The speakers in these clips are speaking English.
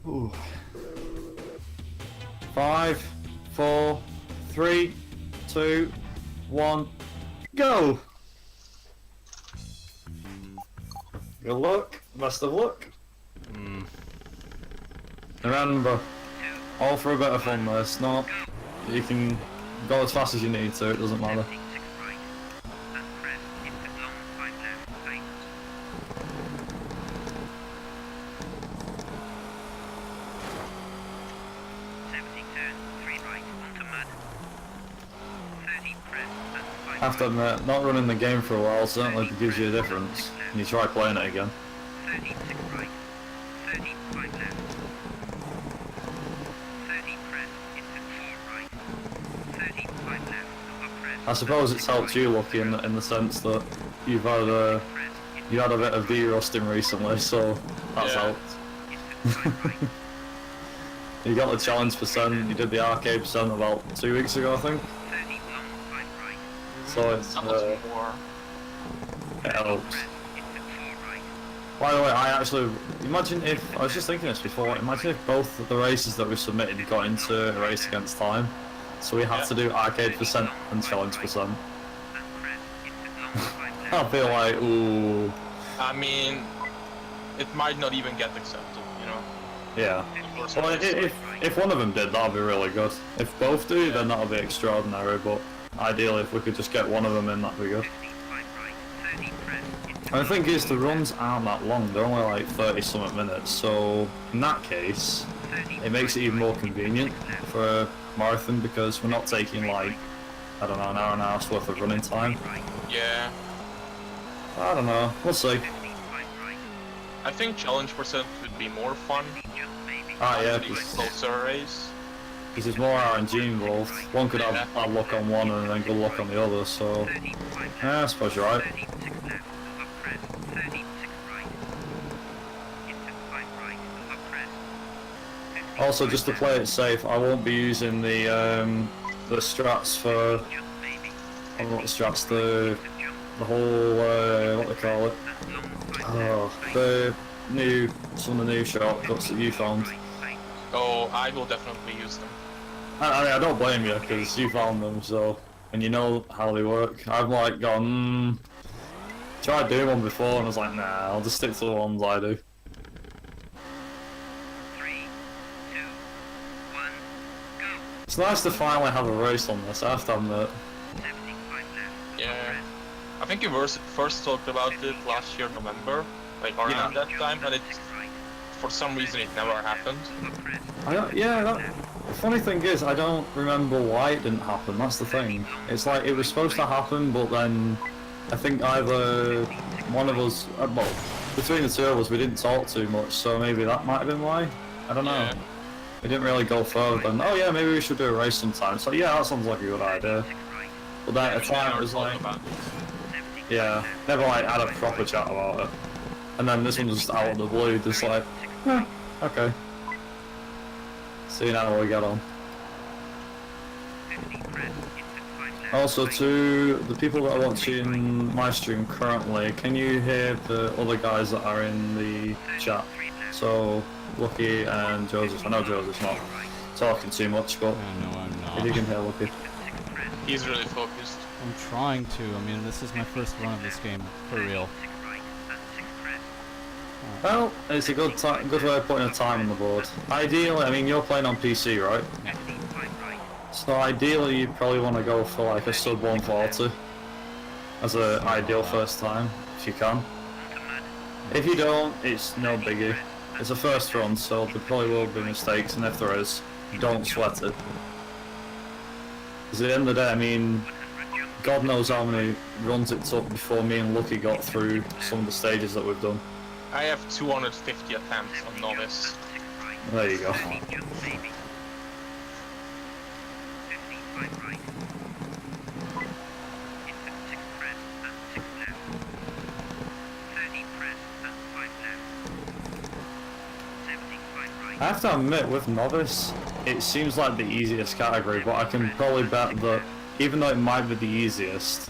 Ooh. 5, 4, 3, 2, 1, go! Good luck, best of luck. Remember, all for a bit of fun though, it's not, you can go as fast as you need to, it doesn't matter. I have to admit, not running the game for a while certainly gives you a difference when you try playing it again. I suppose it's helped you, Lucky, in the sense that you had a bit of de-rusting recently, so that's helped. You got the challenge percent, you did the arcade percent about 2 weeks ago, I think. So it's it helps. By the way, I actually imagine if I was just thinking this before. Imagine if both of the races that we submitted got into a race against time, so we had to do arcade percent and challenge percent. I feel like, ooh. I mean, it might not even get accepted, you know. Yeah. Well, if one of them did, that'd be really good. If both do, then that'll be extraordinary. But ideally, if we could just get one of them in, that'd be good. And the thing is, the runs aren't that long, they're only like 30-something minutes, so in that case, it makes it even more convenient for a marathon because we're not taking like, I don't know, an hour and a half's worth of running time. Yeah. I don't know, we'll see. I think challenge percent would be more fun. Ah yeah, closer race. Because there's more RNG involved. One could have bad luck on one and then good luck on the other, so yeah, I suppose you're right. Also, just to play it safe, I won't be using the strats for not the strats, the whole what they call it. Oh, some of the new shortcuts that you found. Oh, I will definitely use them. I don't blame you because you found them, so and you know how they work. I've like gone tried doing one before and I was like, nah, I'll just stick to the ones I do. 3, 2, 1, go. It's nice to finally have a race on this, I have to admit. Yeah. I think you first talked about it last year, November, like around that time, and it, for some reason, it never happened. The funny thing is, I don't remember why it didn't happen, that's the thing. It's like, it was supposed to happen, but then, I think either one of us, well, between the two of us, we didn't talk too much, so maybe that might have been why? I don't know. Yeah. We didn't really go further than, oh yeah, maybe we should do a race sometime. So yeah, that sounds like a good idea. But then at the time it was like, yeah, never like had a proper chat about it. And then this one was just out of the blue, just like, okay. See now how we get on. Also, to the people that are watching my stream currently, can you hear the other guys that are in the chat? So, LuckY and Joseph. I know Joseph's not talking too much, but no, I'm not. if you can hear LuckY. He's really focused. I'm trying to. I mean, this is my first run of this game, for real. Well, it's a good way of putting a time on the board. Ideally, I mean, you're playing on PC, right? Yeah. So ideally, you probably want to go for like a sub 140 as an ideal first time, if you can. If you don't, it's no biggie. It's a first run, so there probably will be mistakes, and if there is, don't sweat it. Because at the end of the day, I mean, God knows how many runs it took before me and LuckY got through some of the stages that we've done. I have 250 attempts on Novice. There you go. I have to admit, with Novice, it seems like the easiest category, but I can probably bet that even though it might be the easiest,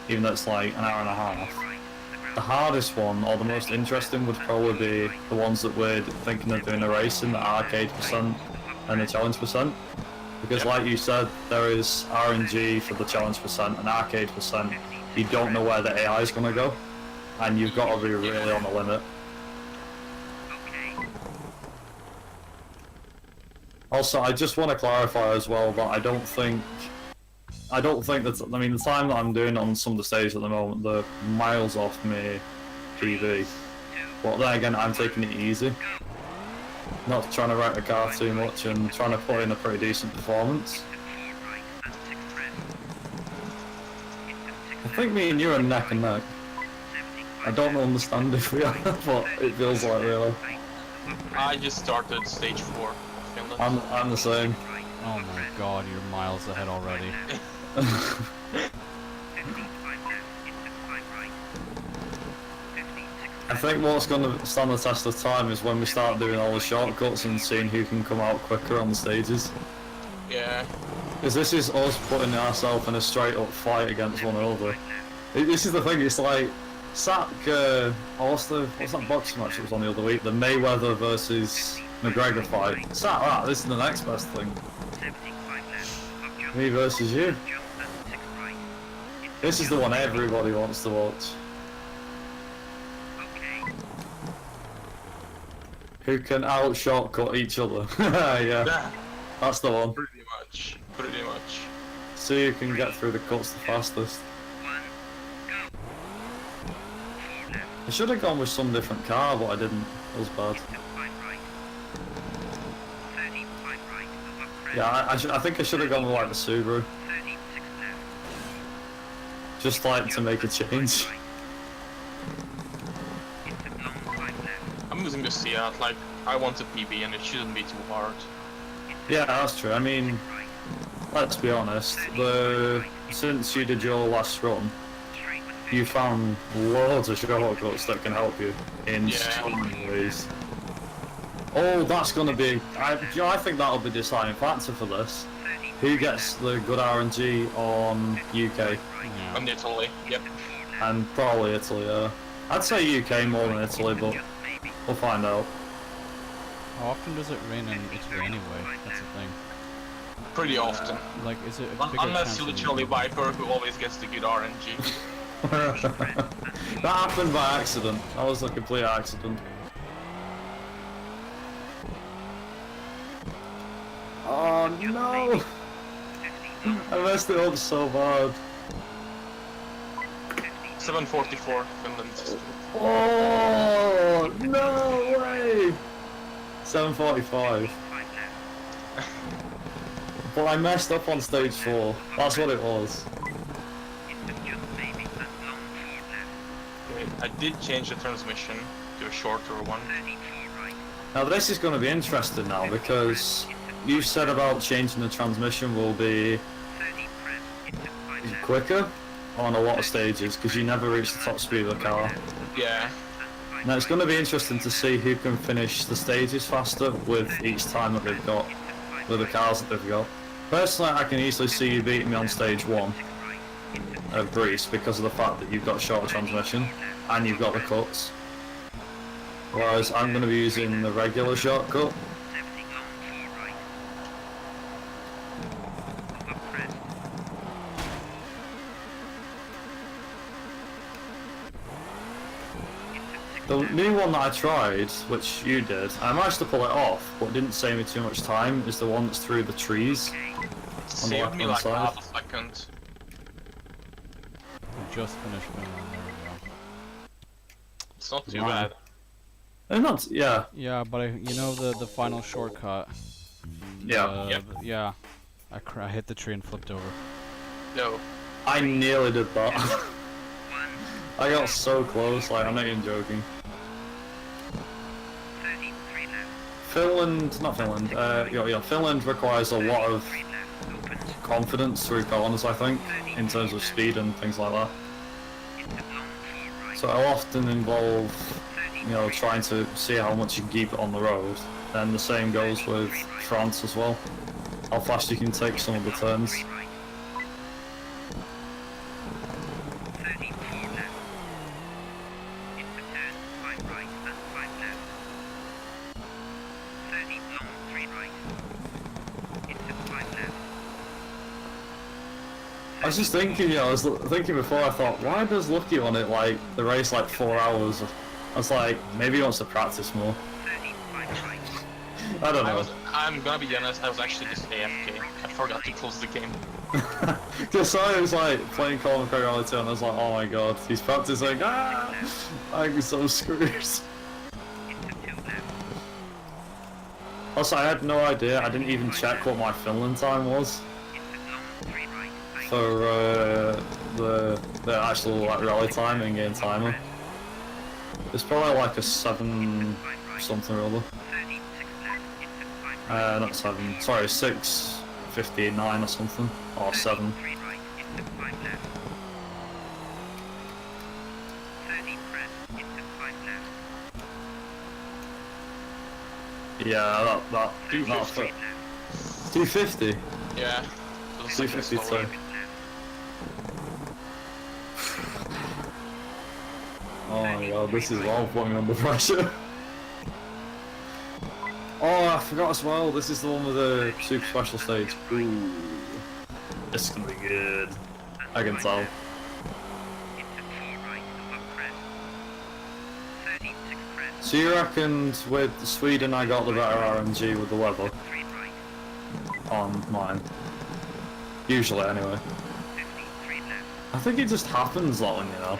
even though it's like an hour and a half, the hardest one, or the most interesting, would probably be the ones that we're thinking of doing a race in, the arcade percent and the challenge percent. Because like you said, there is RNG for the challenge percent and arcade percent. You don't know where the AI is going to go, and you've got to be really on the limit. Also, I just want to clarify as well that I don't think that, I mean, the time that I'm doing on some of the stages at the moment, they're miles off me PB. But then again, I'm taking it easy. Not trying to wreck the car too much and trying to put in a pretty decent performance. I think me and you are neck and neck. I don't understand if we are, but it feels like really. I just started stage 4 of Finland. I'm the same. Oh my god, you're miles ahead already. I think what's going to stand the test of time is when we start doing all the shortcuts and seeing who can come out quicker on the stages. Yeah. Because this is us putting ourselves in a straight up fight against one another. This is the thing, it's like, what's that boxing match that was on the other week? The Mayweather versus McGregor fight. This is the next best thing. Me versus you. This is the one everybody wants to watch. Who can out shortcut each other. Yeah, that's the one. Pretty much. See who can get through the cuts the fastest. I should have gone with some different car, but I didn't. It was bad. Yeah, I think I should have gone with like the Subaru. Just like to make a change. I'm using the Seat, like, I want a PB and it shouldn't be too hard. Yeah, that's true. I mean, let's be honest, since you did your last run, you found loads of shortcuts that can help you in so many ways. Oh, that's going to be... I think that'll be the deciding factor for this. Who gets the good RNG on UK? Yeah. And Italy, yep. And probably Italy, yeah. I'd say UK more than Italy, but we'll find out. How often does it rain in Italy anyway? That's the thing. Pretty often. Like, is it a bigger Unless chance you're the in Charlie Viper who always gets the good RNG. That happened by accident. That was a complete accident. Oh no! I messed it up so bad. 744, Finland. Oh no way! 745. But I messed up on stage 4. That's what it was. Okay, I did change the transmission to a shorter one. Now this is going to be interesting now because you said about changing the transmission will be quicker on a lot of stages because you never reach the top speed of the car. Yeah. Now it's going to be interesting to see who can finish the stages faster with each time that they've got, with the cars that they've got. Personally, I can easily see you beating me on stage 1 of Greece because of the fact that you've got shorter transmission and you've got the cuts. Whereas I'm going to be using the regular shortcut. The new one that I tried, which you did, I managed to pull it off, but it didn't save me too much time, is the one that's through the trees. Saved me like half a second. I just finished Finland, there we go. It's not too Wow. bad. Not, yeah. Yeah, but you know the final shortcut? Yeah. Yep. Yeah. I hit the tree and flipped over. No. I nearly did that. I got so close, like, I'm not even joking. Finland requires a lot of confidence through corners, I think, in terms of speed and things like that. So it'll often involve, trying to see how much you can keep it on the road. And the same goes with France as well. How fast you can take some of the turns. I was just thinking, you know, I was thinking before, I thought, why does LuckY want it like the race like 4 hours? I was like, maybe he wants to practice more. I don't know. I'm gonna be honest, I was actually just AFK. I forgot to close the game. Because I was like playing Colin McRae Rally 2 and I was like, oh my god, he's practicing, I'm so screwed. Also, I had no idea, I didn't even check what my Finland time was for the actual like rally time in game timer. It's probably like a 7 something or other. Not 7, sorry, 6:59 or something, or 7. Yeah, that 250. Yeah. 252. Oh my god, this is all putting under pressure. Oh, I forgot as well, this is the one with the super special stage. Ooh. This is gonna be good. I can tell. So you reckoned with Sweden I got the better RNG with the weather? On mine. Usually anyway. I think it just happens that one, you know.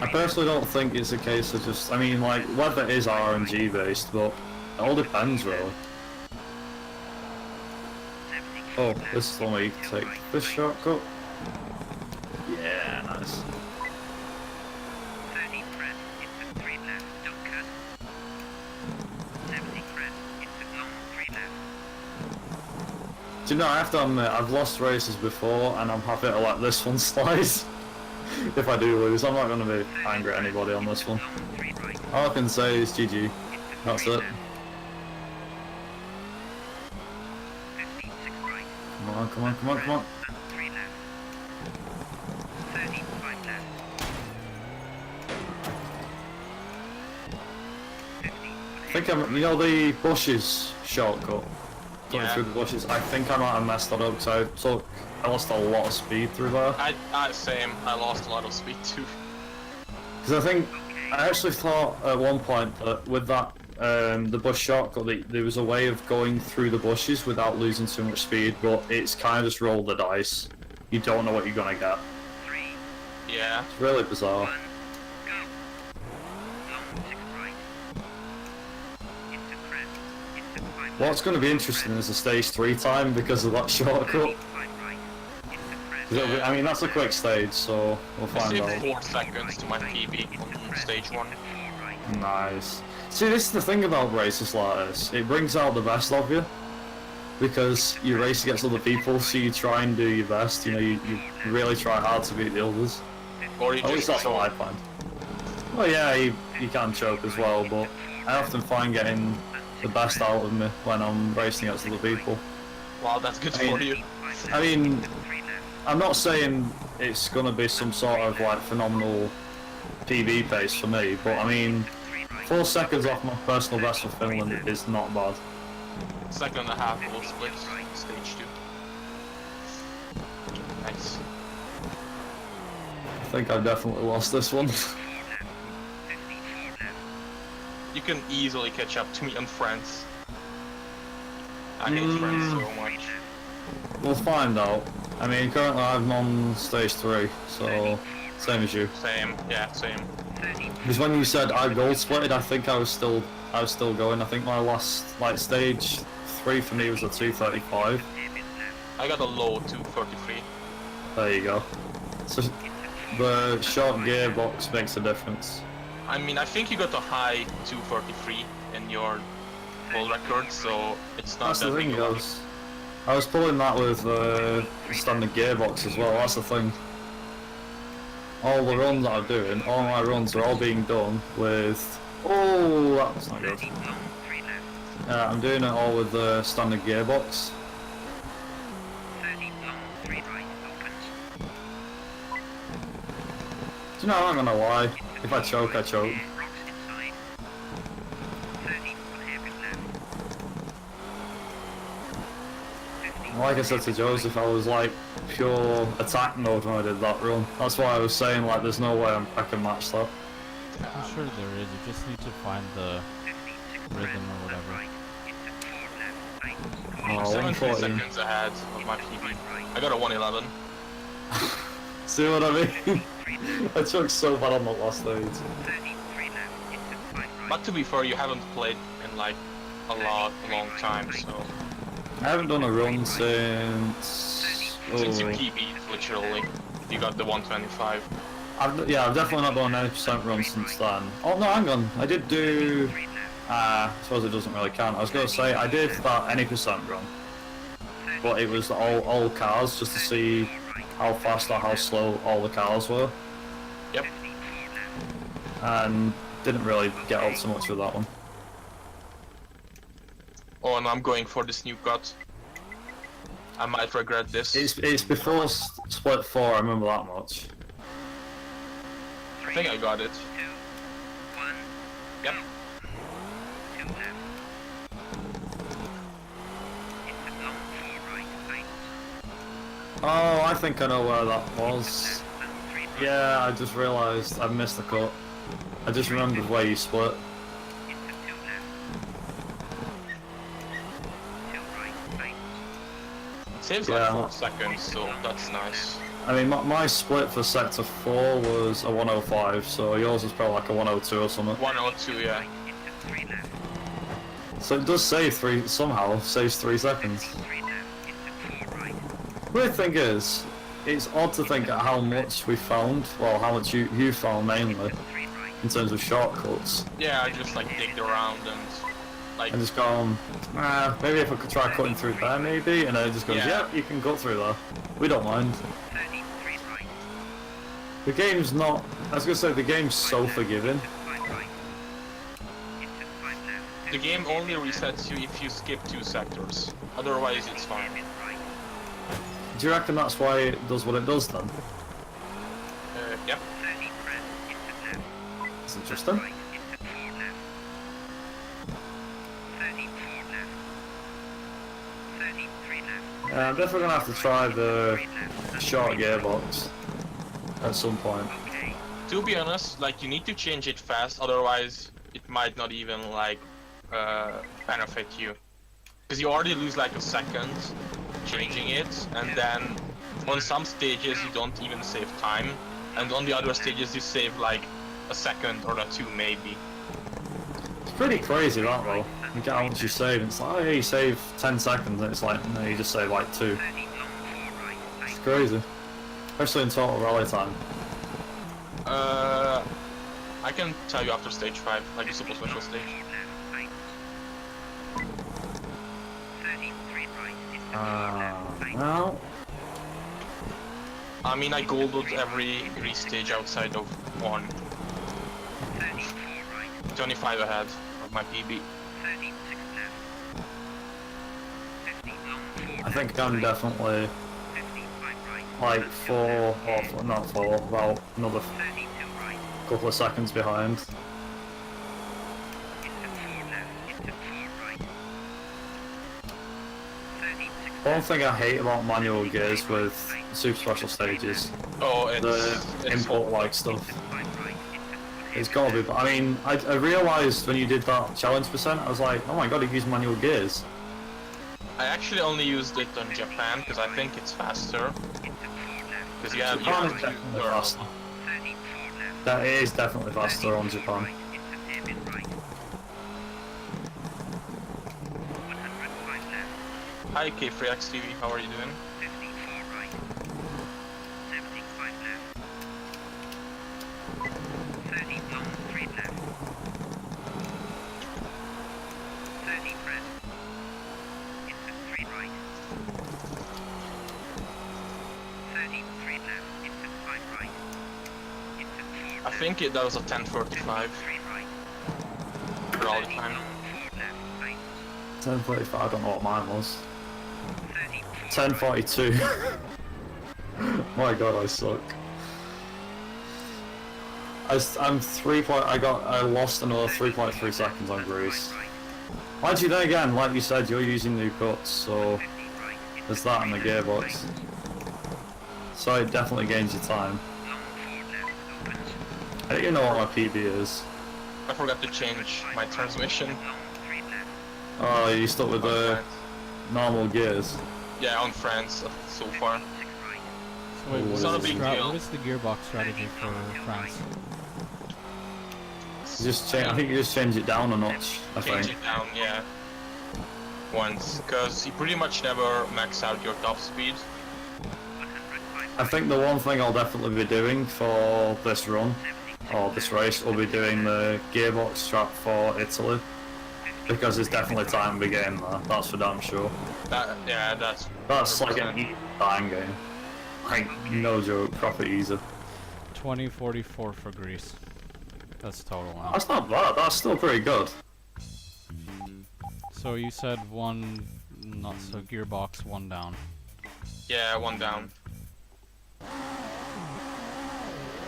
I personally don't think it's a case of just, I mean like, weather is RNG based, but it all depends really. Oh, this is the one where you can take this shortcut. Yeah, nice. Do you know, I have to admit, I've lost races before and I'm happy to let this one slide. If I do lose, I'm not going to be angry at anybody on this one. All I can say is GG. That's it. Come on, come on, come on, come on. I think I'm, you know the bushes shortcut? Going through the bushes, I think I might have messed that up because I lost a lot of speed through there. Same, I lost a lot of speed too. Because I actually thought at one point that with that, the bush shortcut, there was a way of going through the bushes without losing too much speed, but it's kind of just roll the dice. You don't know what you're gonna get. Yeah. It's really bizarre. What's going to be interesting is the stage 3 time because of that shortcut. I mean, that's a quick stage, so we'll find out. 4 seconds to my PB on stage 1. Nice. See, this is the thing about races like this. It brings out the best of you. Because you race against other people, so you try and do your best. You know, you really try hard to beat the others. Or you At least that's what I find. Well, yeah, you can choke as well, but I often find getting the best out of me when I'm racing against other people. Wow, that's good for you. I mean, I'm not saying it's gonna be some sort of like phenomenal PB pace for me, but I mean, 4 seconds off my personal best for Finland is not bad. 2.5 will split stage 2. Nice. I think I've definitely lost this one. You can easily catch up to me on France. I hate France so much. We'll find out. I mean, currently I'm on stage 3, so same as you. Same, yeah, same. Because when you said I gold splitted, I think I was still going. I think my last stage 3 for me was a 235. I got a low 233. There you go. So the short gearbox makes a difference. I mean, I think you got a high 233 in your world record, so it's not that big. I was pulling that with standard gearbox as well. That's the thing. All the runs that I'm doing, all my runs are all being done with. Oh, that's not good. Yeah, I'm doing it all with the standard gearbox. Do you know, I'm not gonna lie. If I choke, I choke. like I said to Joseph, I was like pure attack mode when I did that run. That's why I was saying like there's no way I can match that. I'm sure there is. You just need to find the rhythm or whatever. I'm 17 seconds ahead of my PB. I got a 1:11. See what I mean? I took so bad on that last stage. But to be fair, you haven't played in like a long time, so... I haven't done a run since... Since you PB'd, literally. You got the 125. I've definitely not done an 80% run since then. Oh no, hang on. I did do... I suppose it doesn't really count. I was going to say, I did that any percent run. But it was all cars, just to see how fast or how slow all the cars were. Yep. And didn't really get up so much with that one. Oh, and I'm going for this new cut. I might regret this. It's before split 4, I remember that much. I think I got it. Yep. Oh, I think I know where that was. Yeah, I just realised I missed the cut. I just remembered where you split. It saves like 4 seconds, so that's nice. I mean, my split for sector 4 was a 105, so yours was probably like a 102 or something. 102, yeah. So it does save somehow saves 3 seconds. Weird thing is, it's odd to think at how much we found, well, how much you found mainly, in terms of shortcuts. Yeah, I just like digged around and like... And just gone, maybe if I could try cutting through there maybe, and then it just goes, yeah, you can cut through there. We don't mind. The game's not, I was gonna say, the game's so forgiving. The game only resets you if you skip 2 sectors, otherwise it's fine. Do you reckon that's why it does what it does then? Yep. It's interesting. I'm definitely gonna have to try the short gearbox at some point. To be honest, like you need to change it fast, otherwise it might not even like benefit you. Because you already lose like a second changing it, and then on some stages you don't even save time, and on the other stages you save like a second or 2 maybe. It's pretty crazy that though. You get how much you save, it's like, oh yeah, you save 10 seconds, and it's like, no, you just save like 2. It's crazy. Especially in total rally time. I can tell you after stage 5, like the super special stage. Well... I mean, I golded every stage outside of 1. 25 ahead of my PB. I think I'm definitely like 4, or not 4, about another couple of seconds behind. One thing I hate about manual gears with super special stages, the input-like stuff. It's gotta be, but I mean, I realised when you did that challenge percent, I was like, oh my god, you use manual gears. I actually only used it on Japan, because I think it's faster. Because you have definitely faster. That is definitely faster on Japan. Hi K3XTV, how are you doing? I think that was a 10:45 for all the time. 10:45, I don't know what mine was. 10:42. My god, I suck. I lost another 3.3 seconds on Greece. Actually, then again, like you said, you're using new cuts, so There's that in the gearbox. So it definitely gains you time. I don't even know what my PB is. I forgot to change my transmission. Oh, you stuck with the normal gears. Yeah, on France so far. So wait, It's not a big deal. what is the gearbox strategy for France? I think you just change it down a notch, I Change think. it down, yeah. Once, because you pretty much never max out your top speed. I think the one thing I'll definitely be doing for this run, or this race, will be doing the gearbox strap for Italy. Because it's definitely time to be getting there, that's for damn sure. Yeah, that's Like 100%. an easy time game. Like, no joke, proper easy. 2044 for Greece. That's total now. That's not bad, that's still pretty good. So you said one, not so gearbox, one down. Yeah, one down.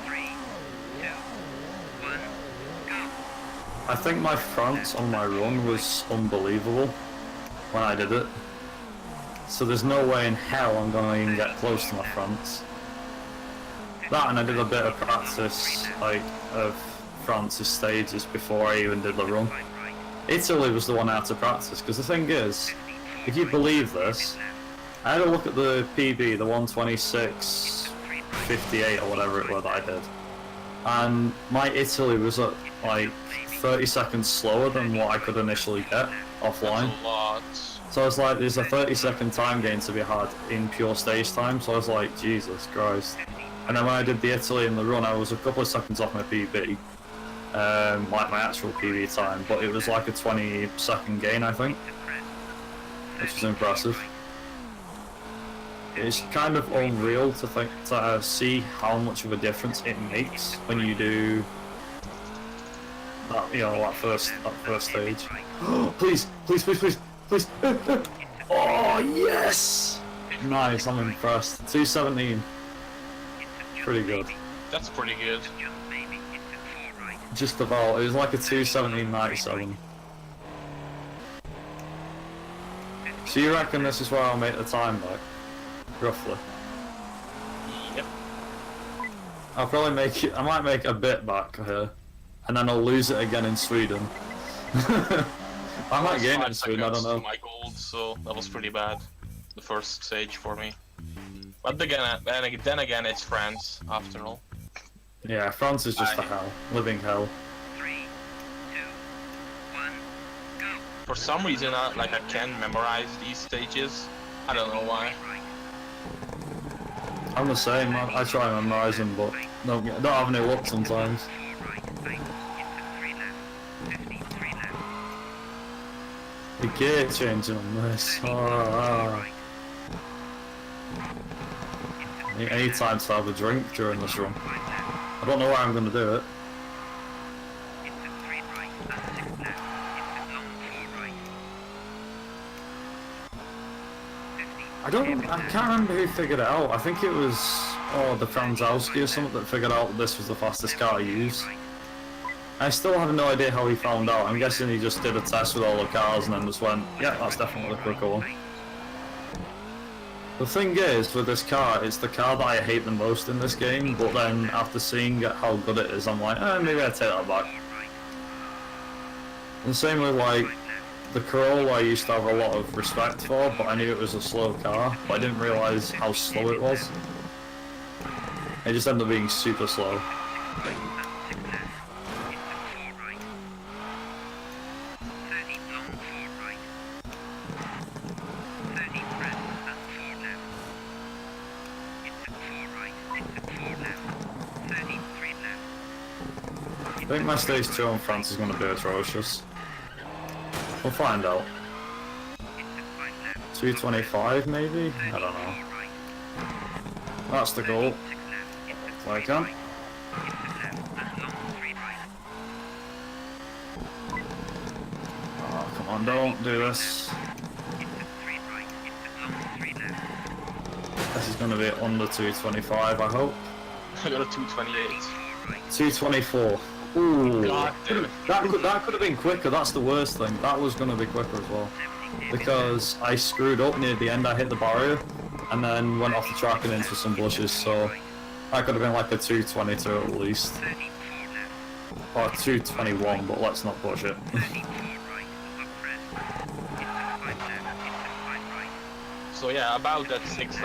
3, 2, 1, go. I think my France on my run was unbelievable when I did it. So there's no way in hell I'm gonna even get close to my France. That, and I did a bit of practice, like, of France's stages before I even did the run. Italy was the one I had to practice, because the thing is, if you believe this, I had a look at the PB, the 126.58 or whatever it was that I did, and my Italy was at like 30 seconds slower than what I could initially get offline. That's a lot. So I was like, there's a 30-second time gain to be had in pure stage time, so I was like, Jesus Christ. And then when I did the Italy in the run, I was a couple of seconds off my PB, like my actual PB time, but it was like a 20-second gain, I think, which was impressive. It's kind of unreal to see how much of a difference it makes when you do that, that first stage. Please, please, please, please, please! Oh yes! Nice, I'm impressed. 217. Pretty good. That's pretty good. Just about. It was like a 217.97. So you reckon this is where I'll make the time back? Roughly. Yep. I'll probably make it. I might make a bit back here, and then I'll lose it again in Sweden. I might gain it in Sweden. I don't know. My gold, so that was pretty bad. The first stage for me. But then again, it's France after all. Yeah, France is just a hell, living hell. 3, 2, 1, go. For some reason, I can memorize these stages. I don't know why. I'm the same. I try and memorize them, but don't have any luck sometimes. 4 right, 8, into 3 left, 53 left. The gear changing on this. Any time to have a drink during this run. I don't know where I'm going to do it. Into 3 right, and 6 left, into long 4 right. 50, I can't remember who figured it out. I think it was the Franzowski or something that figured out that this was the fastest car to use. I still have no idea how he found out. I'm guessing he just did a test with all the cars and then just went, yeah, that's definitely the quicker one. The thing is, with this car, it's the car that I hate the most in this game, but then after seeing how good it is, I'm like, maybe I take that back. And same with like the Corolla, I used to have a lot of respect for, but I knew it was a slow car, but I didn't realise how slow it was. It just ended up being super slow. I think my stage 2 in France is going to be atrocious. We'll find out. 225 maybe? I don't know. That's the goal. If I can. Oh, come on, don't do this. This is going to be under 225, I hope. I got a 228. 224. Ooh. God damn it. That could have been quicker, that's the worst thing. That was going to be quicker as well. because I screwed up near the end. I hit the barrier and then went off the track and into some bushes, so that could have been like a 222 at least. Or 221, but let's not push it. So yeah, about that 6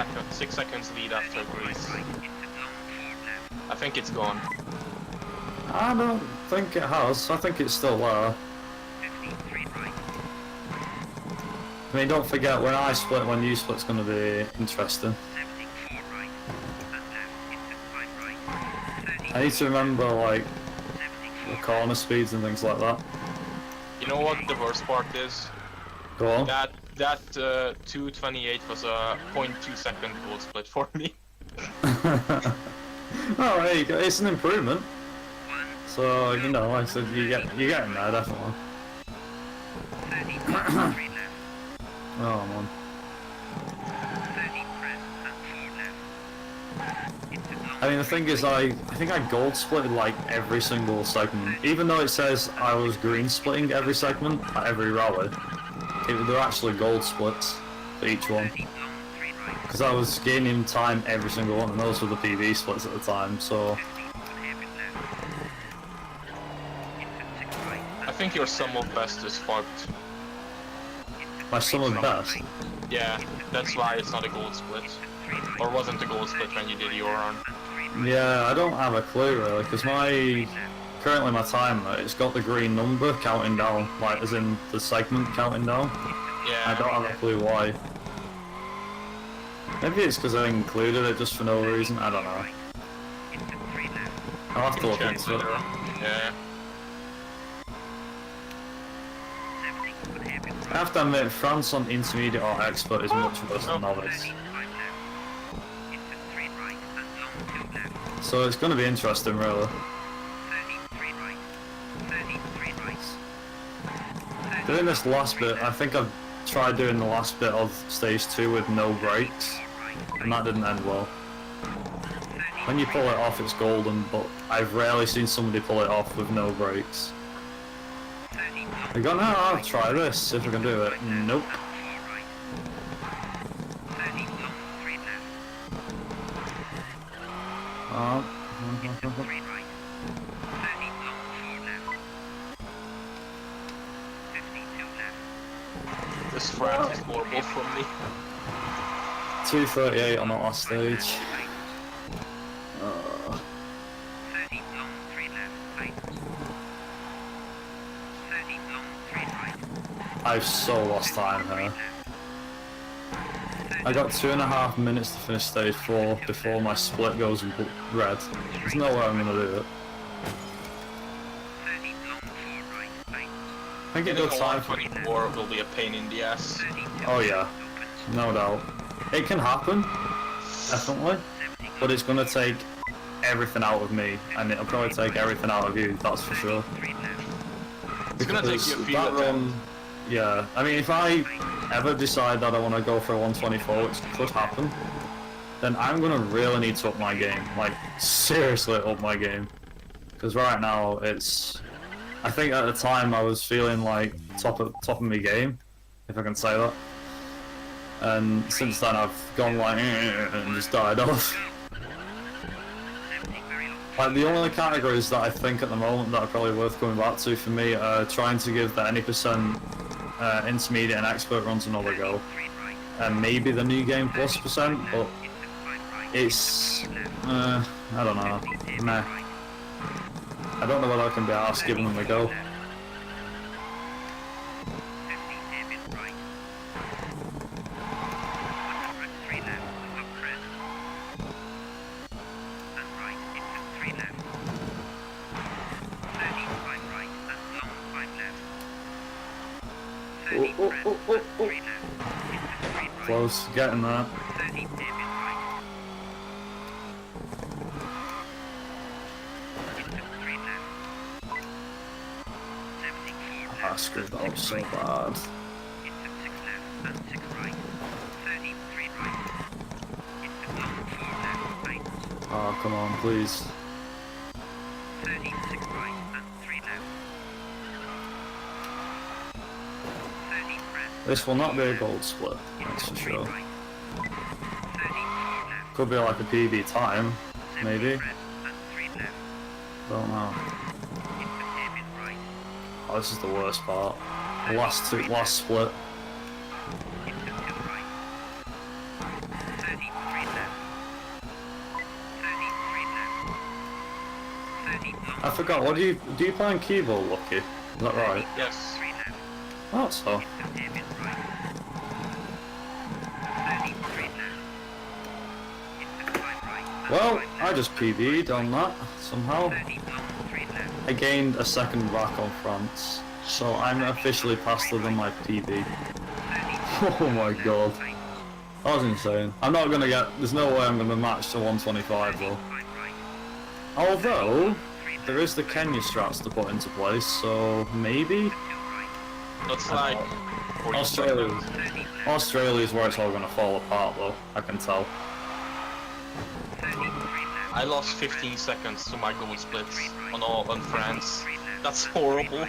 seconds lead after Greece. I think it's gone. I don't think it has. I think it's still there. I mean, don't forget, when I split, when you split's going to be interesting. I need to remember, like, the corner speeds and things like that. You know what the worst part is? Go on. That 228 was a 0.2 second gold split for me. Oh, there you go. It's an improvement. So, you know, like I said, you're getting there, definitely. Oh, man. I mean, the thing is, I think I gold splitted like every single segment. Even though it says I was green splitting every segment at every rally, they're actually gold splits for each one. Because I was gaining time every single one, and those were the PB splits at the time, so... I think your sum of best is fucked. My sum of best? Yeah, that's why it's not a gold split. Or wasn't a gold split when you did your run. Yeah, I don't have a clue really, because currently my timer, it's got the green number counting down, like as in the segment counting down. Yeah. I don't have a clue why. Maybe it's because I included it just for no reason, I don't know. I'll have to look into it. Yeah. I have to admit, France on intermediate or expert is much worse than novice. So it's going to be interesting, really. Doing this last bit, I think I've tried doing the last bit of stage 2 with no brakes, and that didn't end well. When you pull it off, it's golden, but I've rarely seen somebody pull it off with no brakes. They go, no, I'll try this, see if I can do it. Nope. This France is horrible from me. 238 on the last stage. I've so lost time here. I got 2.5 minutes to finish stage 4 before my split goes red. There's no way I'm gonna do it. I think it's time for 24 will be a pain in the ass. Oh yeah, no doubt. It can happen, definitely, but it's gonna take everything out of me, and it'll probably take everything out of you, that's for sure. It's gonna take you a few attempts. Yeah, I mean, if I ever decide that I want to go for a 124, which could happen, then I'm gonna really need to up my game, like, seriously up my game. Because right now, I think at the time I was feeling like top of my game, if I can say that. And since then I've gone like, and just died off. Like, the only categories that I think at the moment that are probably worth coming back to for me are trying to give the any percent intermediate and expert runs another go. And maybe the new game plus percent, but it's, I don't know, meh. I don't know whether I can be asked giving them a go. Oh. Close, getting that. I screwed that up so bad. Oh, come on, please. This will not be a gold split, that's for sure. Could be like a PB time, maybe. Don't know. Oh, this is the worst part. The last split. I forgot. What do you play on keyboard, LuckY? Is that right? Yes. Oh, so. Well, I just PB'd on that somehow. I gained a second back on France, so I'm officially faster than my PB. Oh my god. That was insane. I'm not gonna get. There's no way I'm gonna match to 125 though. Although, there is the Kenya strats to put into place, so maybe? Looks like Australia's where it's all gonna fall apart though, I can tell. I lost 15 seconds to my gold splits on France. That's horrible.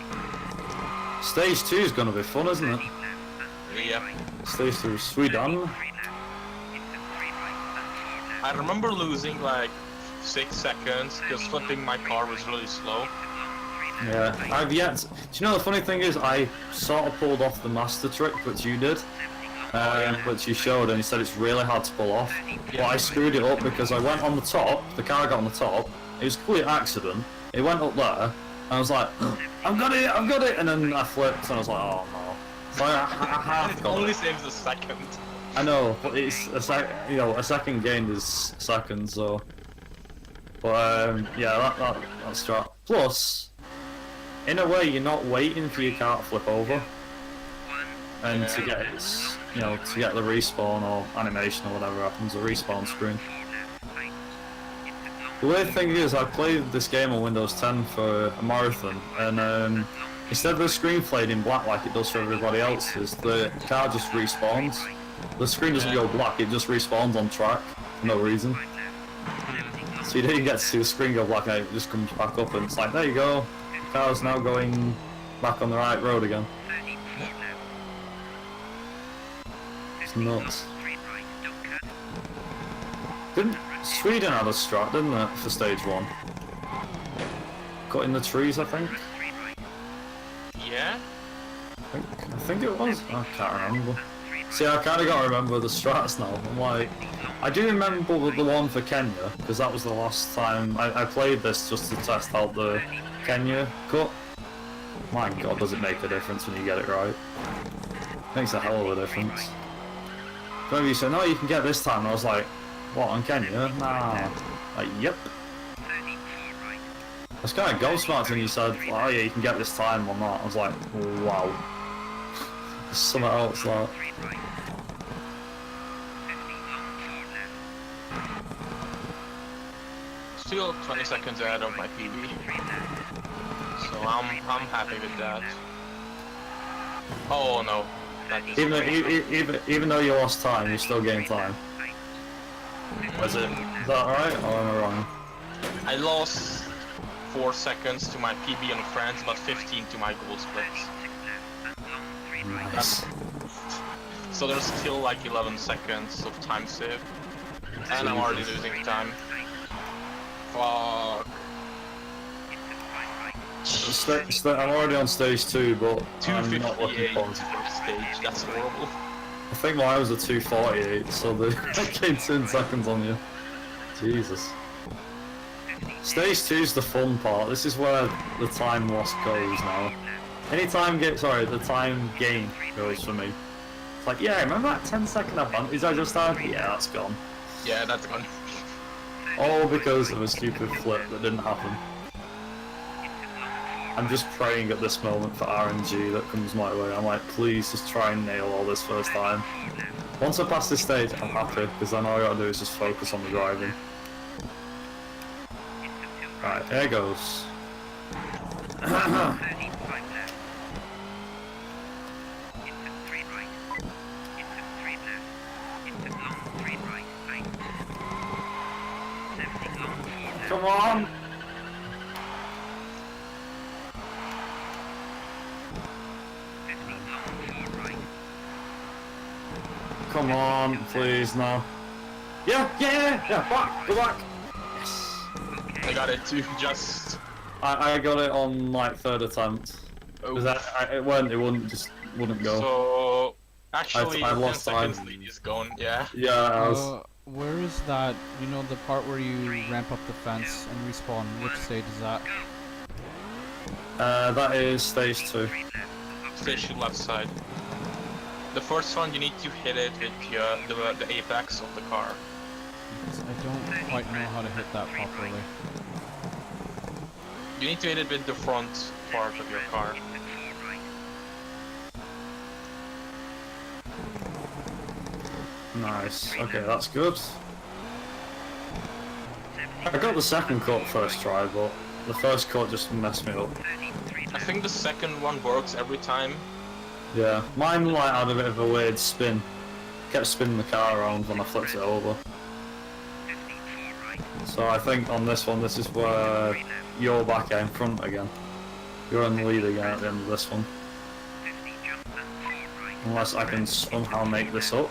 Stage 2 is gonna be fun, isn't it? Yeah. Stage 2 is Sweden. I remember losing like 6 seconds because flipping my car was really slow. Yeah, I've yet. Do you know the funny thing is, I sort of pulled off the master trick which you did, which you showed, and you said it's really hard to pull off. But I screwed it up because I went on the top. The car got on the top. It was a complete accident. It went up there, and I was like, "I've got it!" And then I flipped, and I was like, "Oh no!" So I half got Only it. saves a second. I know, but it's a a second gained is seconds, so. But yeah, that's strat. Plus, in a way, you're not waiting for your car to flip over, and to get its, to get the respawn or animation or whatever happens, the respawn screen. The weird thing is, I played this game on Windows 10 for a marathon, and instead of the screen fade in black like it does for everybody else's, the car just respawns. The screen doesn't go black; it just respawns on track for no reason. So you don't even get to see the screen go black, and it just comes back up, and it's like, there you go. The car's now going back on the right road again. It's nuts. Didn't Sweden had a strat, didn't it, for stage 1? Got in the trees, I think. Yeah? I think it was. I can't remember. See, I kind of got to remember the strats now. I'm like, I do remember the one for Kenya, because that was the last time I played this just to test out the Kenya cut. My god, does it make a difference when you get it right? Makes a hell of a difference. Maybe you said, no, you can get this time, and I was like, what, on Kenya? Nah. Like, yep. I was kind of gobsmacked when you said, oh yeah, you can get this time on that. I was like, wow. There's something else like. Still 20 seconds ahead of my PB. So I'm happy with that. Oh no. Even though you lost time, you still gain time. Is that right, or am I wrong? I lost 4 seconds to my PB on France, but 15 to my gold splits. Nice. So there's still like 11 seconds of time saved. And I'm already losing time. Fuck. I'm already on stage 2, but I'm not looking 258 forward to first stage, that's horrible. I think mine was a 248, so they gained 10 seconds on you. Jesus. Stage 2 is the fun part. This is where the time loss goes now. The time gain goes for me. It's like, yeah, remember that 10-second advantage I just had? Yeah, that's gone. Yeah, that's gone. All because of a stupid flip that didn't happen. I'm just praying at this moment for RNG that comes my way. I'm like, please just try and nail all this first time. Once I pass this stage, I'm happy, because then all I gotta do is just focus on the driving. Right, there goes. Come on! come on, please, no. Yeah, back, go back. Yes. I got it too, just... I got it on like 3rd attempt. Because it wouldn't go. So... Actually, I 10 lost seconds time. lead is gone, yeah. Yeah, I was... Where is that, you know, the part where you ramp up the fence and respawn? Which stage is that? that is stage 2. Stage 2 left side. The first one, you need to hit it with the apex of the car. Because I don't quite know how to hit that properly. You need to hit it with the front part of your car. Nice. Okay, that's good. I got the second cut first try, but the first cut just messed me up. I think the second one works every time. Yeah, mine like had a bit of a weird spin. Kept spinning the car around when I flipped it over. So I think on this one, this is where you're back in front again. You're in the lead again at the end of this one. Unless I can somehow make this up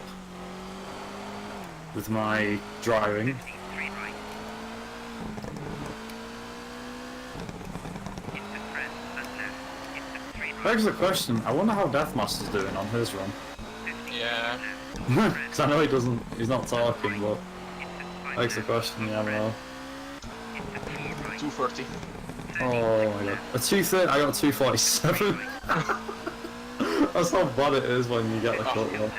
with my driving. Begs the question, I wonder how Deathmaster's doing on his run. Yeah. Because I know he's not talking, but begs the question, yeah, I don't know. 230. Oh my god. A 230, I got a 247. That's how bad it is when you get the cut though.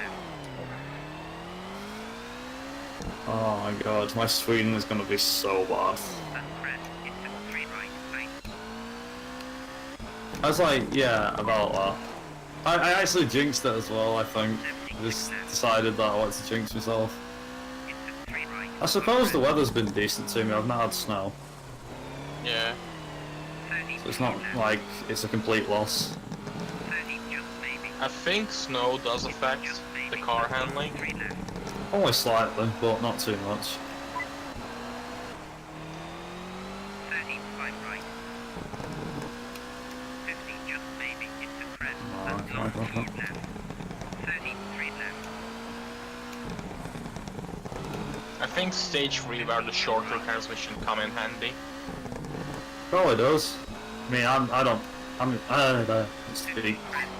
Oh my god, my Sweden is gonna be so bad. I was like, yeah, about that. I actually jinxed it as well, I think. Just decided that I wanted to jinx myself. I suppose the weather's been decent to me, I've not had snow. Yeah. So it's not like it's a complete loss. I think snow does affect the car handling. Only slightly, but not too much. I think stage 3 where the shorter transmission come in handy. Probably does. I mean,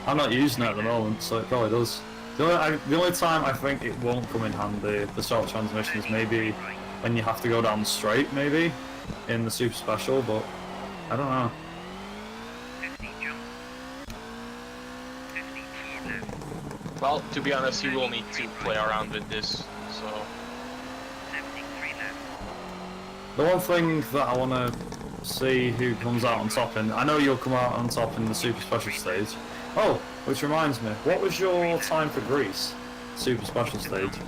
I'm not using it at the moment, so it probably does. The only time I think it won't come in handy, the short transmission, is maybe when you have to go down straight, maybe, in the Super Special, but I don't know. Well, to be honest, you will need to play around with this, so... The one thing that I want to see who comes out on top in, I know you'll come out on top in the Super Special stage. Oh, which reminds me, what was your time for Greece? Super Special stage?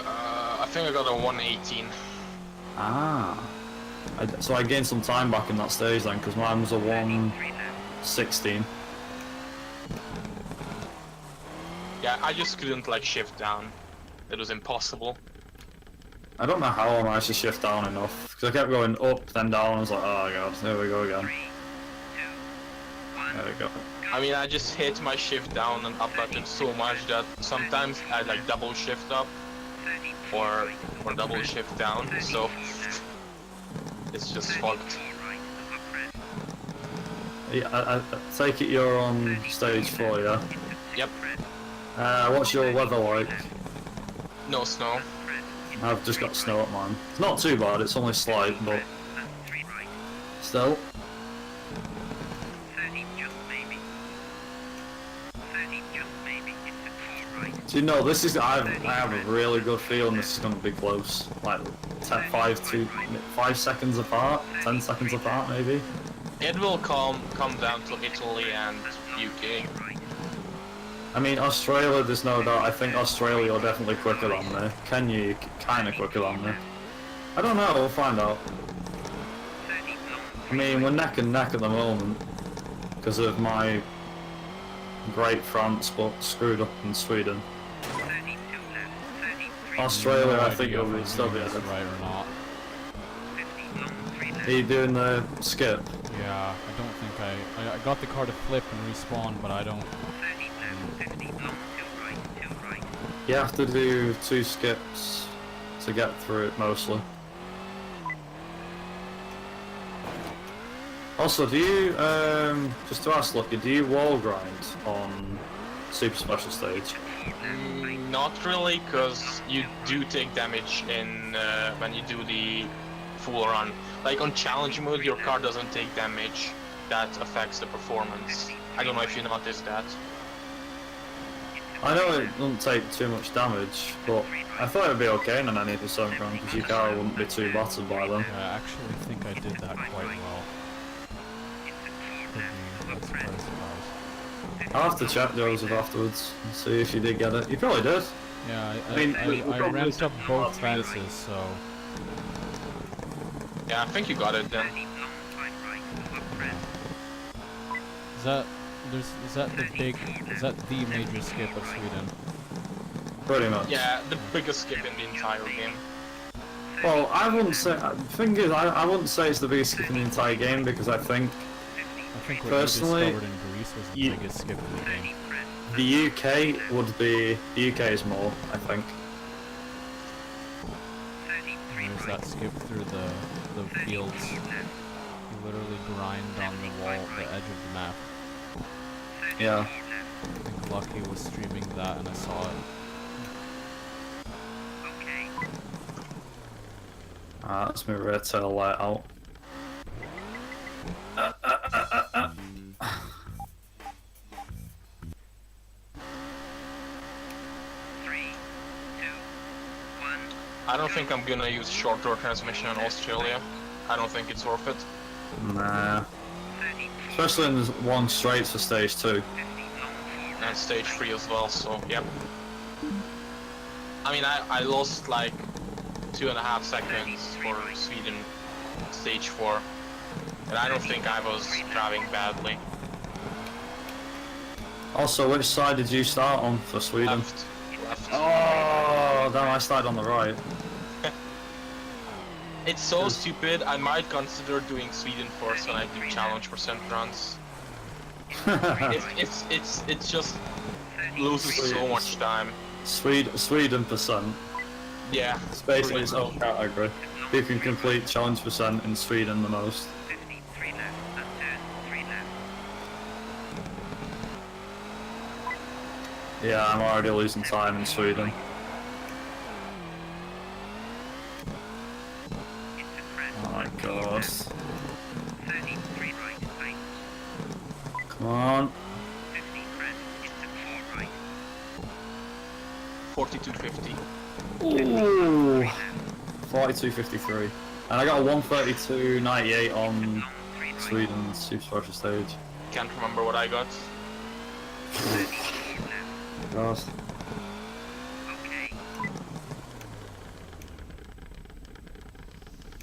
I think I got a 118. Ah. So I gained some time back in that stage then, because mine was a 116. Yeah, I just couldn't like shift down. It was impossible. I don't know how I managed to shift down enough, because I kept going up, then down, I was like, oh god, there we go again. There we go. I mean, I just hit my shift down and up button so much that sometimes I like double shift up or double shift down, so it's just fucked. Yeah, I take it you're on stage 4, yeah? Yep. What's your weather like? No snow. I've just got snow at mine. It's not too bad, it's only slight, but still. Do you know, this is, I have a really good feeling this is going to be close. Like 5 seconds apart, 10 seconds apart maybe. It will come down to Italy and UK. I mean, Australia, there's no doubt. I think Australia are definitely quicker than me. Kenya, kind of quicker than me. I don't know, we'll find out. I mean, we're neck and neck at the moment because of my great France, but screwed up in Sweden. Australia, I think it'll still be ahead. Right or not? Are you doing the skip? Yeah, I don't think I got the car to flip and respawn, but I don't. You have to do 2 skips to get through it mostly. Also, do you, just to ask LuckY, do you wall grind on Super Special Stage? Not really, because you do take damage in when you do the full run. Like on challenge mode, your car doesn't take damage. That affects the performance. I don't know if you noticed that. I know it doesn't take too much damage, but I thought it would be okay in an 90% run because your car wouldn't be too battered by them. Yeah, I actually think I did that quite well. Could be surprised. I'll have to check Joseph afterwards and see if you did get it. You probably did. Yeah, we I ramped up both fences, so... Yeah, I think you got it then. Is that the major skip of Sweden? Pretty much. Yeah, the biggest skip in the entire game. Well, I wouldn't say. The thing is, I wouldn't say it's the biggest skip in the entire game because I think What personally, you discovered in Greece was the biggest skip of the game. the UK would be. The UK is more, I think. There's that skip through the fields. You literally grind on the wall, the edge of the map. Yeah. I think LuckY was streaming that and I saw it. That's my rear tail light out. I don't think I'm gonna use short door transmission in Australia. I don't think it's worth it. Nah. Especially in the long straights for stage 2. And stage 3 as well, so yep. I mean, I lost like 2.5 seconds for Sweden stage 4. And I don't think I was driving badly. Also, which side did you start on for Sweden? Left. Oh, damn, I started on the right. It's so stupid, I might consider doing Sweden first when I do challenge percent runs. It's just loses so much time. Sweden percent. Yeah. It's basically its own category. Who can complete challenge percent in Sweden the most? Yeah, I'm already losing time in Sweden. Oh my god. Come on. 42.50. Ooh. 42.53. And I got a 132.98 on Sweden's Super Special Stage. Can't remember what I got. God.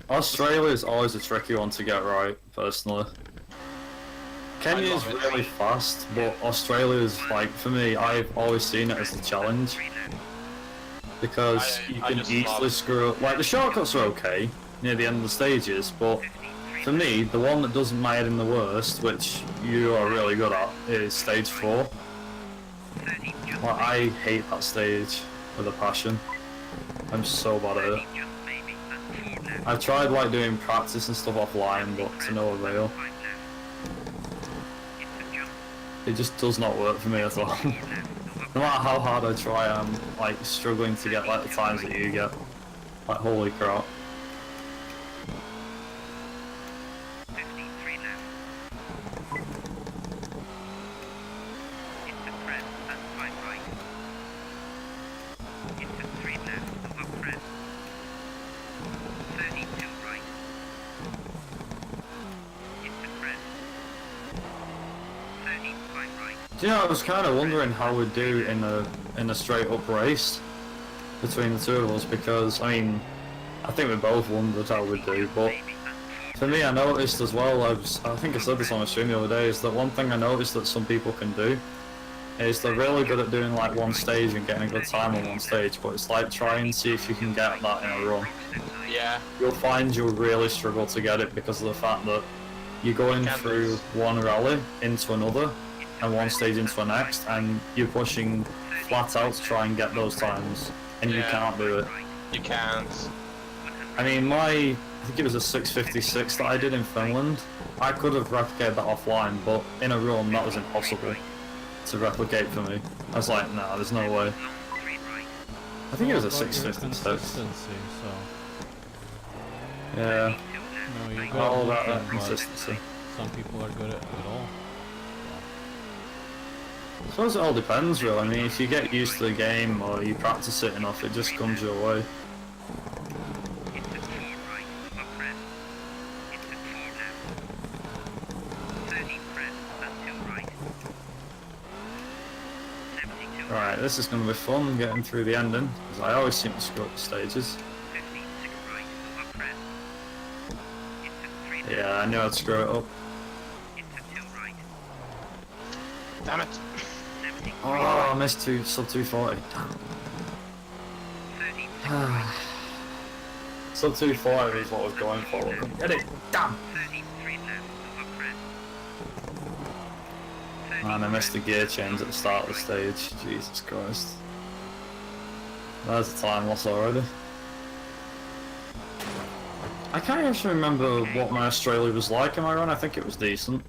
Australia is always a tricky one to get right, personally. Kenya is really fast, but Australia is like, for me, I've always seen it as the challenge. Because you can easily screw up. Like, the shortcuts are okay near the end of the stages, but for me, the one that does my head in the worst, which you are really good at, is stage 4. Like, I hate that stage with a passion. I'm so bad at it. I've tried like doing practice and stuff offline, but to no avail. It just does not work for me at all. No matter how hard I try, I'm like struggling to get like the times that you get. Like, holy crap. You know, I was kind of wondering how we'd do in a straight up race between the two of us, because I mean, I think we both wondered how we'd do. But for me, I noticed as well. I think I said this on a stream the other day. Is that one thing I noticed that some people can do is they're really good at doing like one stage and getting a good time on one stage, but it's like try and see if you can get that in a run. Yeah. You'll find you'll really struggle to get it because of the fact that you're going through one rally into another and one stage into the next, and you're pushing flat out to try and get those times, and you Yeah. can't do it. You can't. I mean, I think it was a 6:56 that I did in Finland. I could have replicated that offline, but in a run that was impossible to replicate for me. I was like, nah, there's no way. I think it was a Well, about your 6:56. consistency, so Yeah, no, you're good all at about that looking, but consistency. some people are good at it all. I suppose it all depends, really. I mean, if you get used to the game or you practice it enough, it just comes your way. Into 4 right, abreast. Into 4 left. 30 press, and 2 right. 72 Right, this is going to be fun getting through the ending, because I always seem to screw up the stages. 50, 6 right, abreast. Into 3 Yeah, I knew I'd screw it up. into 2 right. Damn it. 70, Oh, I missed sub 240. Damn. 30, 6 Ah. right. Sub 240 is what I was going for. Get it! Damn! 33 left, abreast. Man, I missed the gear change at the start of the stage. Jesus Christ. There's a time loss already. I can't actually remember what my Australia was like in my run. I think it was decent.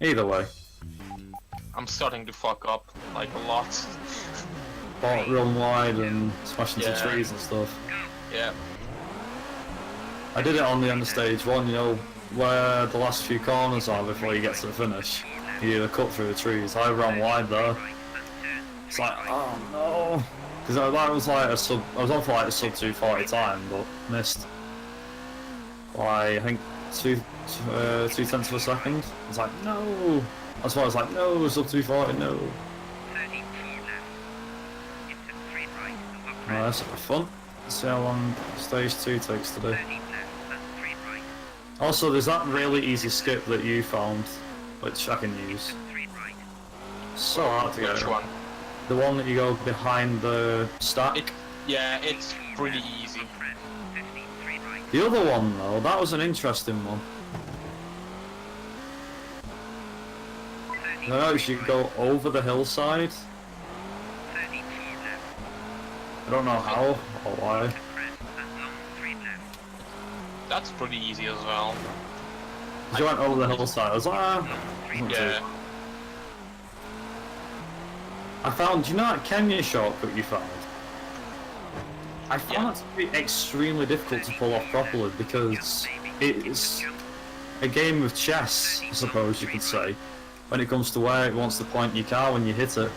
Either way. I'm starting to fuck up like a lot. Bought run wide and smash into Yeah. trees and stuff. Yeah. I did it on the end of stage 1, you know, where the last few corners are before you get to the finish. You cut through the trees. I ran wide there. It's like, oh no. Because that was like a sub, I was on for like a sub 240 time, but missed by, I think, 2/10 of a second. I was like, no. That's why I was like, no, sub 240, no. 34 left. Into 3 right, abreast. Well, that's fun. Let's see how long stage 2 takes to do. 30 left, and 3 right. Also, there's that really easy skip that you found, which I can use. 3 right. So hard to get. Which one? The one that you go behind the stack. Yeah, it's pretty easy. Abreast. 53 right. The other one though, that was an interesting one. 30 I noticed you go over the hillside. 34 left. I don't know how or why. Abreast, and long 3 left. That's pretty easy as well. 'Cause you went over the hillside. I was like, ah. Long 3 Not left. Yeah. I found, do you know that Kenya shortcut you found? I found it to be extremely difficult to pull off properly because it's a game of chess, I suppose you could say, when it comes to where it wants to point your car when you hit it.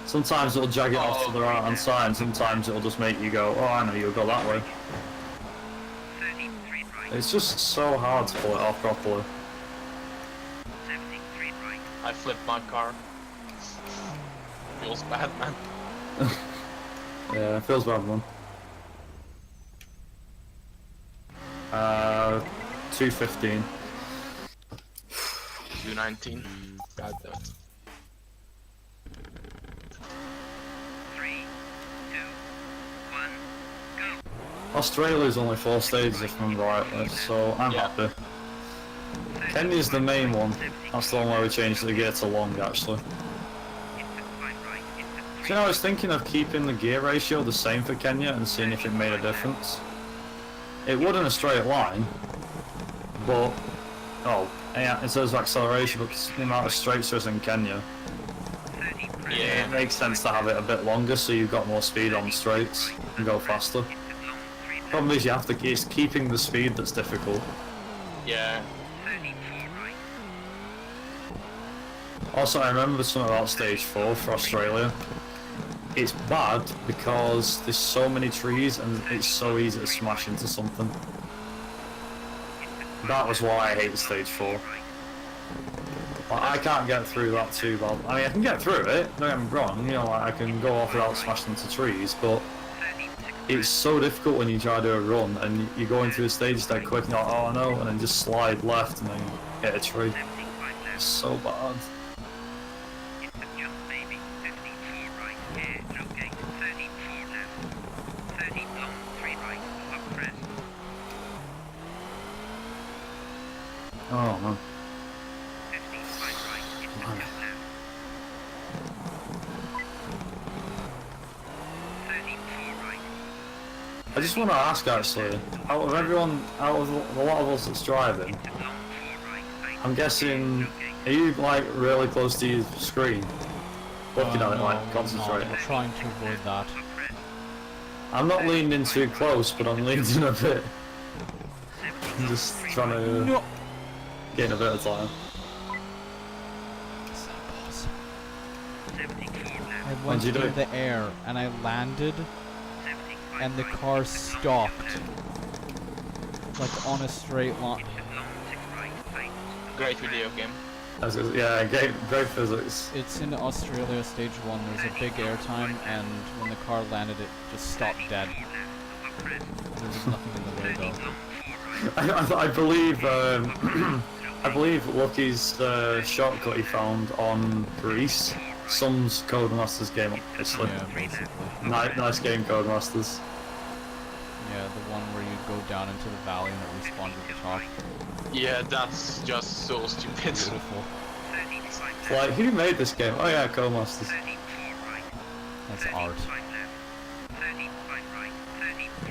Sometimes it'll jag it off to the right hand side, and sometimes it'll just make you go, oh I know you'll go that way. 33 right. It's just so hard to pull it off properly. 73 right. I flipped my car. Feels bad, man. Yeah, it feels bad, man. 215. 219. God damn it. 3, 2, 1, go. Australia's only 4 stages if I remember rightly, so I'm Yeah. happy. Kenya's the main one. That's the one where we changed the gear to long, actually. Into 5 right. Into 3. So, you know, I was thinking of keeping the gear ratio the same for Kenya and seeing if it made a difference. It would in a straight line, but yeah, in terms of acceleration, because the amount of straights there is in Kenya, 30 press. Yeah. it makes sense to have it a bit longer so you've got more speed on the straights and go faster. Into long 3 left. Problem is you have to it's keeping the speed that's difficult. Yeah. 34 right. Also, I remember something about stage 4 for Australia. It's bad because there's so many trees and it's so easy to smash into something. That was why I hate stage 4. Like, I can't get through that too bad. I mean, I can get through it, don't get me wrong, you know, like, I can go off without smashing into trees, but 36 it's so difficult when you try to do a run and you're going through the stage dead quick and you're like, oh no, and then just slide left and then hit a tree. 75 It's left. so bad. Into jump baby. 54 right. Here, no gate. 34 left. 30 long 3 right. Up press. Oh man. 55 right. Into jump left. I just want to ask actually, out of everyone, out of a lot of us that's driving, I'm guessing, are you like really close to your screen? Looking at it, like concentrating. I'm trying to avoid that. I'm not leaning in too close, but I'm leaning in a bit. I'm just trying to gain a bit of time. I went you do through it? the air and I landed and the car stopped. Like on a straight line. Great video game. Yeah, great physics. It's in Australia stage 1, there's a big airtime and when the car landed it just stopped dead. There was nothing in the way though. I believe, I believe LuckY's shortcut he found on Greece. Some Codemasters game, obviously. Yeah, basically. Nice game, Codemasters. Yeah, the one where you go down into the valley and it respawns at the top. Yeah, that's just so stupid. Beautiful. Like, who made this game? Oh yeah, Codemasters. That's art.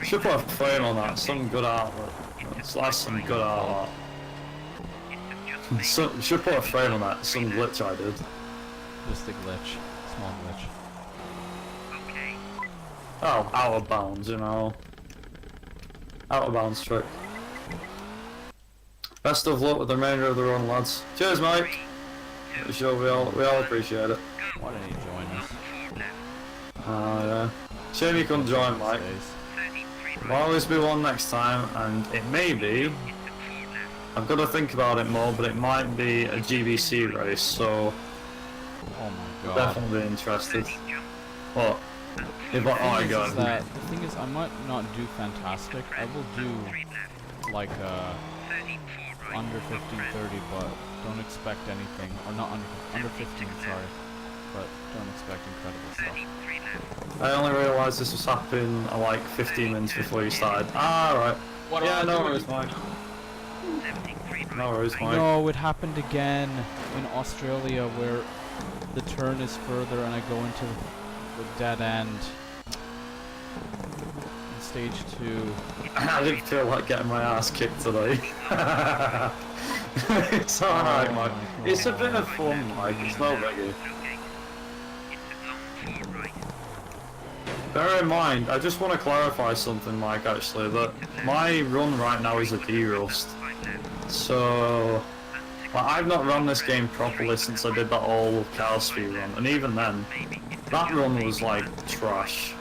Should put a frame on that, some good artwork. That's some good art. Should put a frame on that, some glitch I did. Just a glitch. Small glitch. Oh, out of bounds, you know. Out of bounds trick. Best of luck with the remainder of the run, lads. Cheers, Mike. Sure, we all appreciate it. Why didn't he join us? Yeah. Shame you couldn't join, Mike. There'll always be one next time, and it may be. I've got to think about it more, but it might be a GBC race, so Oh my god. definitely interested. What? If I, oh my god. The thing is, I might not do fantastic. I will do like under 15:30, but don't expect anything. Or not under 15, sorry. But don't expect incredible stuff. I only realised this was happening like 15 minutes before you started. Ah, right. What Yeah, do I no do? worries, Mike. No worries, Mike. No, it happened again in Australia where the turn is further and I go into the dead end. In stage 2. I didn't feel like getting my ass kicked today. It's alright, Mike. It's a bit of fun, Mike. It's no biggie. Bear in mind, I just want to clarify something, Mike, actually, that my run right now is a D-Rust. So, like, I've not run this game properly since I did that old cow speed run, and even then, that run was like trash.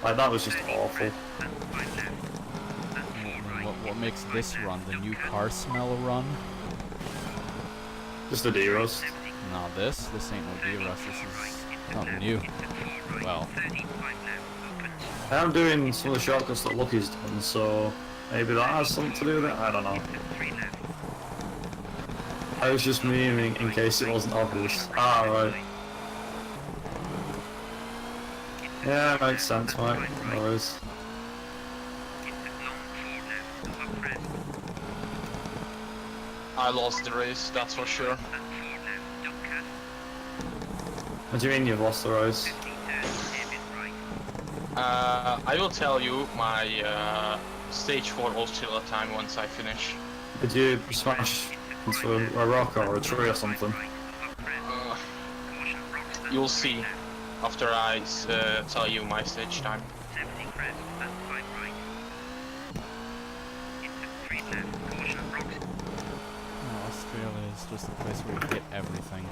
Like, that was just awful. What makes this run the new car smell run? Just a D-Rust. No, this ain't no D-Rust, this is not new. Well, I am doing some of the shortcuts that LuckY's done, so maybe that has something to do with it, I don't know. I was just memeing in case it wasn't obvious. Ah, right. Yeah, makes sense, Mike. No worries. I lost the race, that's for sure. What do you mean you've lost the race? I will tell you my stage 4 Australia time once I finish. Did you smash into a rock or a tree or something? You'll see after I tell you my stage time. no, Australia is just a place where you hit everything.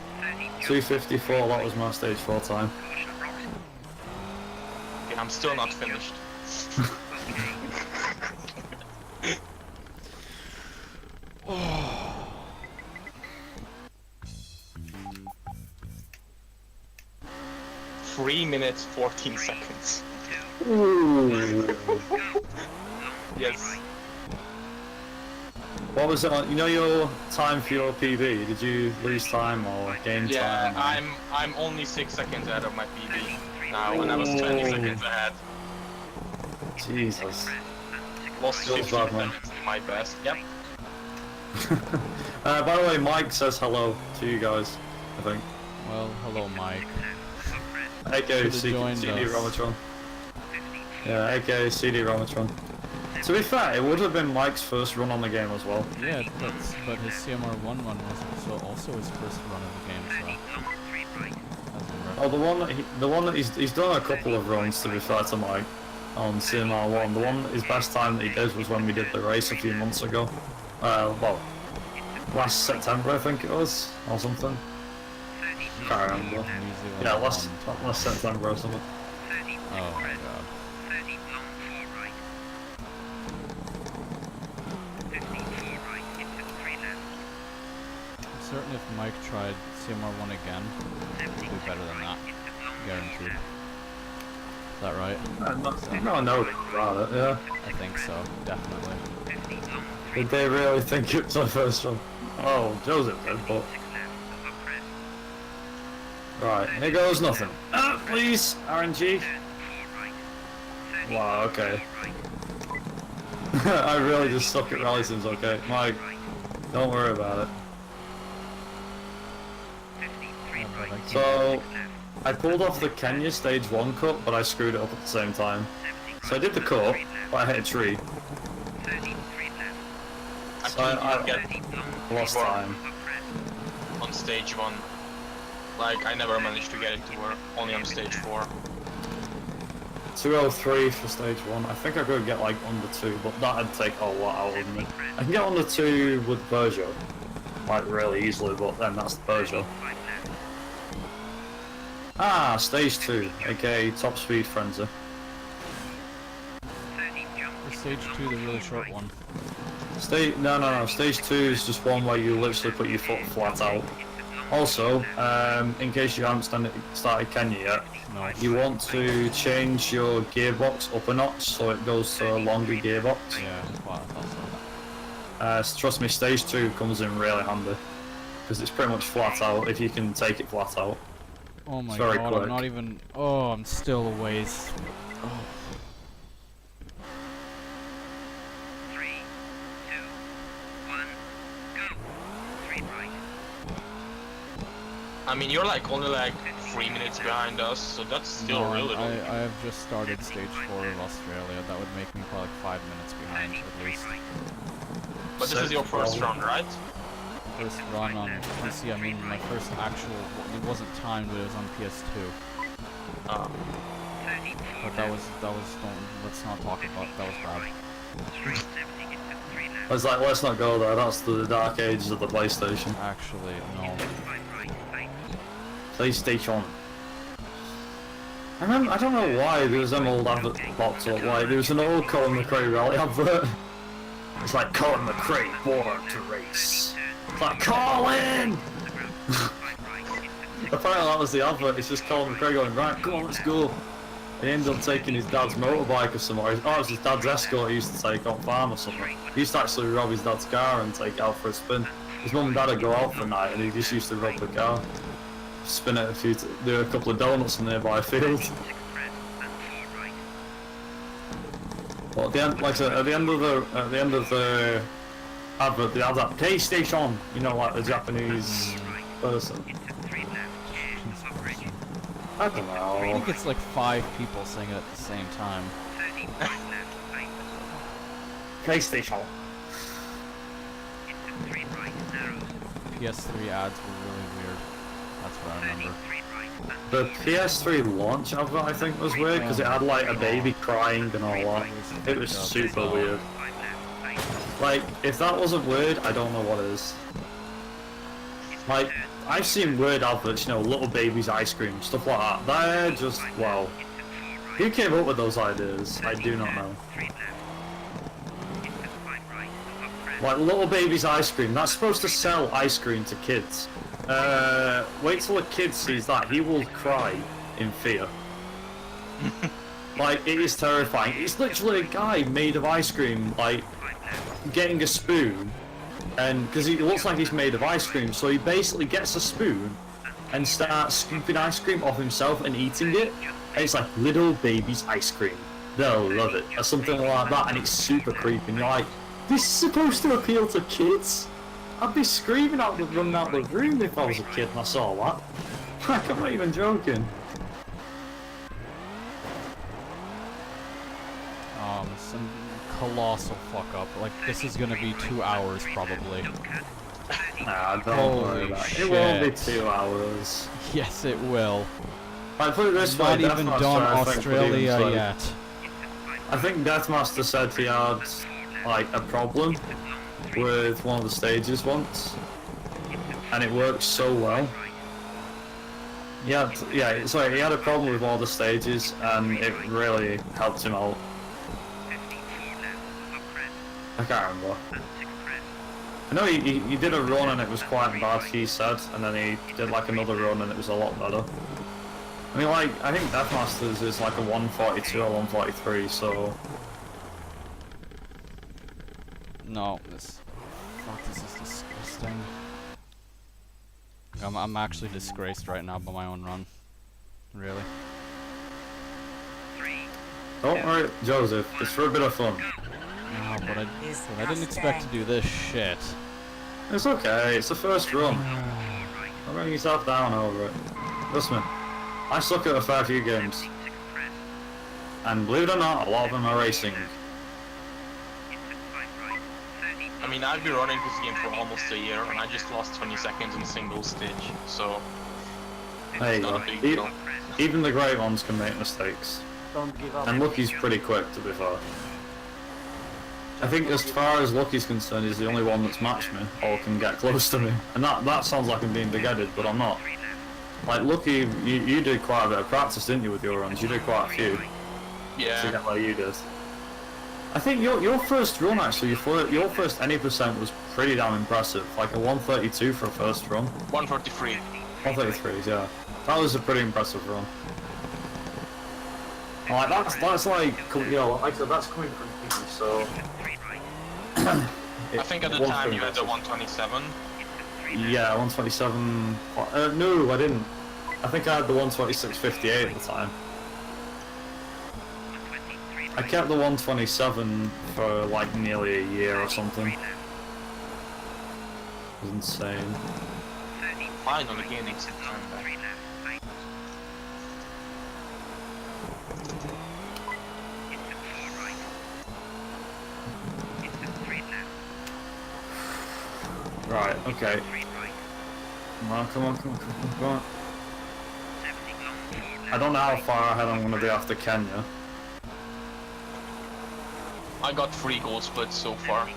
254, that was my stage 4 time. Okay, I'm still not finished. Oh. 3 minutes 14 seconds. Ooh. Yes. What was it on, you know your time for your PB? Did you lose time or gain Yeah, time? I'm only 6 seconds ahead of my PB now, and I was 20 seconds ahead. Jesus. Lost Feels 15 bad, man. minutes to my best. Yep. By the way, Mike says hello to you guys, I think. Well, hello Mike. Okay, Should've CD joined us. Robotron. Yeah, aka CD Romatron. To be fair, it would have been Mike's first run on the game as well. Yeah, but his CMR1 run was also his first run of the game, so... Oh, the one that he's done a couple of runs, to be fair to Mike, on CMR1. The one, his best time that he did was when we did the race a few months ago. Well, last September I think it was, or something. Can't remember. Yeah, last September or something. Oh my god. I'm certain if Mike tried CMR1 again, he'd do better than that. Guaranteed. Is that right? No about it, yeah. I think so, definitely. Did they really think it was the first one? Oh, Joseph did, but... Right, here goes nothing. Please, RNG. Wow, okay. I really just suck at rally sims, okay? Mike, don't worry about it. So, I pulled off the Kenya stage 1 cut, but I screwed it up at the same time. So I did the cut, but I hit a tree. So I lost time. On stage 1. Like, I never managed to get it to work, only on stage 4. 203 for stage 1. I think I could get like under 2, but that'd take a lot out of me. I can get under 2 with Peugeot, like really easily, but then that's the Peugeot. Ah, stage 2, aka top speed frenzy. Stage 2, the really short one. No. Stage 2 is just one where you literally put your foot flat out. Also, in case you haven't started Kenya yet, you want to change your gearbox up a notch so it goes to a longer gearbox. Yeah, wow, that's so trust me, stage 2 comes in really handy because it's pretty much flat out if you can take it flat out. Oh my it's very god, quick. I'm not even... Oh, I'm still a ways. Oh. 3, 2, 1, go. 3 right. I mean, you're like only like 3 minutes behind us, so that's still No, really I have just started stage 4 of Australia. That would make me probably 5 minutes behind at least. But this is your first run, right? First run on PC, I mean my first actual, it wasn't timed, but it was on PS2. But that was, let's not talk about, that was bad. I was like, let's not go there, that's the dark ages of the PlayStation. Actually, no. PlayStation. I don't know why there was an old advert popped up, like there was an old Colin McRae Rally advert. It's like, Colin McRae born to race. It's like, Colin! Apparently that was the advert, it's just Colin McRae going, right, come on, let's go. He ended up taking his dad's motorbike or something, it was his dad's Escort he used to take on farm or something. He used to actually rob his dad's car and take it out for a spin. His mum and dad would go out for the night and he just used to rob the car. Spin it do a couple of donuts in the nearby field. But at the end, like I said, at the end of the advert, they have that PlayStation, you know, like the Japanese person. I don't know. I think it's like 5 people saying it at the same time. PlayStation. PS3 ads were really weird. That's what I remember. The PS3 launch advert I think was weird because it had like a baby crying and all that. It was super weird. Like, if that wasn't weird, I don't know what is. Like, I've seen weird adverts, you know, little babies ice cream, stuff like that. They're just, wow. Who came up with those ideas? I do not know. Like, little babies ice cream, that's supposed to sell ice cream to kids. Wait till a kid sees that, he will cry in fear. Like, it is terrifying. It's literally a guy made of ice cream, like, getting a spoon, and because he looks like he's made of ice cream, so he basically gets a spoon and starts scooping ice cream off himself and eating it, and it's like, little baby's ice cream, they'll love it, or something like that, and it's super creepy, and you're like, this is supposed to appeal to kids? I'd be screaming out, running out the room if I was a kid and I saw that. Like, I'm not even joking. some colossal fuck up. Like, this is gonna be 2 hours probably. Nah, don't worry about it. It won't be 2 hours. Yes, it will. I put it this way, Not even Deathmaster, done I think, Australia would even say- yet. I think Deathmaster said he had, like, a problem with one of the stages once, and it worked so well. He had a problem with all the stages, and it really helped him out. I can't remember. I know he did a run and it was quite bad, he said, and then he did like another run and it was a lot better. I mean, like, I think Deathmasters is like a 142 or 143, so... No, this is disgusting. I'm actually disgraced right now by my own run. Really. Don't worry, Joseph, it's for a bit of fun. No, but I didn't expect to do this shit. It's okay, it's the first run. Don't bring yourself down over it. Trust me, I suck at a fair few games. And believe it or not, a lot of them are racing. I mean, I've been running this game for almost a year, and I just lost 20 seconds in a single stage, so... There you It's go. not a big deal. Even the great ones can make mistakes. Don't give up. And LuckY's pretty quick, to be fair. I think as far as LuckY's concerned, he's the only one that's matched me, or can get close to me. And that sounds like I'm being big-headed, but I'm not. Like, LuckY, you did quite a bit of practice, didn't you, with your runs? You did quite a few. To Yeah. get where you did. I think your first run, actually, your first any percent was pretty damn impressive. Like a 132 for a first run. 143. 133s, yeah. That was a pretty impressive run. Like that's like, you know, like I said, that's coming from me, so. I think at the time you had the 127. Yeah, 127. No, I didn't. I think I had the 126.58 at the time. I kept the 127 for like nearly a year or something. It was insane. Finally gaining some time back. Right, okay. Come on. I don't know how far ahead I'm gonna be after Kenya. I got 3 goal splits so far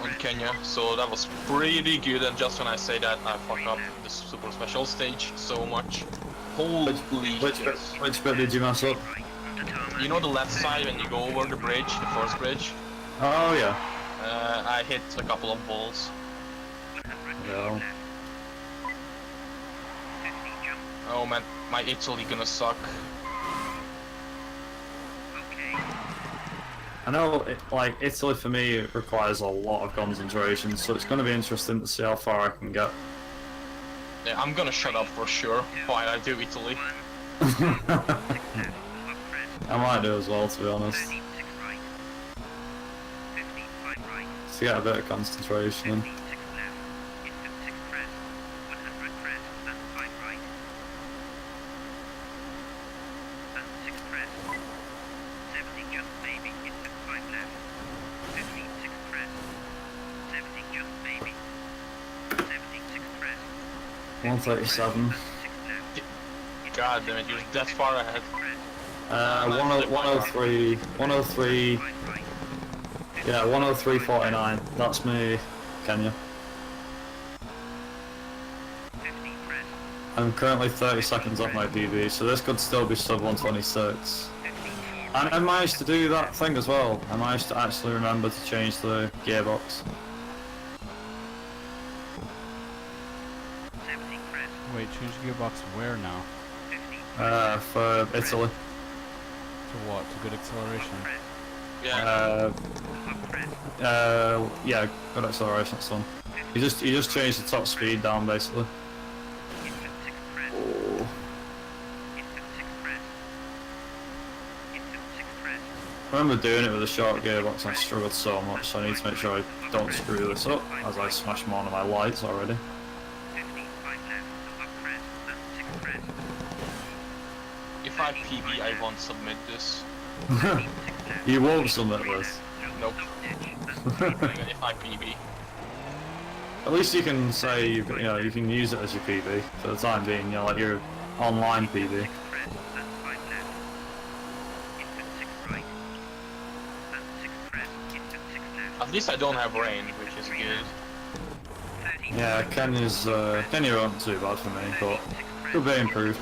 on Kenya, so that was pretty good. And just when I say that, I fuck up the super special stage so much. Holy Which bit did you mess up? You know the left side when you go over the bridge, the first bridge? Oh yeah. I hit a couple of balls. Yeah. Oh man, my Italy gonna suck. I know, like, Italy for me requires a lot of concentration, so it's going to be interesting to see how far I can get. Yeah, I'm gonna shut up for sure while I do Italy. I might do as well, to be honest. To get a bit of concentration in. Seventy, 137. God damn it, you're that far ahead. 103, 103, yeah, 103.49. That's me, Kenya. I'm currently 30 seconds off my PB, so this could still be sub 126. And I managed to do that thing as well. I managed to actually remember to change the gearbox. Wait, change gearbox where now? For Italy. To what? To good acceleration? Yeah. Yeah, good acceleration, son. You just changed the top speed down, basically. Oh. I remember doing it with a short gearbox and I struggled so much, so I need to make sure I don't screw this up, as I smashed one of my lights already. If I PB, I won't submit this. You won't submit this. Nope. I'm gonna get my PB. At least you can say you know you can use it as your PB for the time being. You know, like your online PB. At least I don't have rain, which is good. Yeah, Kenny wasn't too bad for me, but could be improved.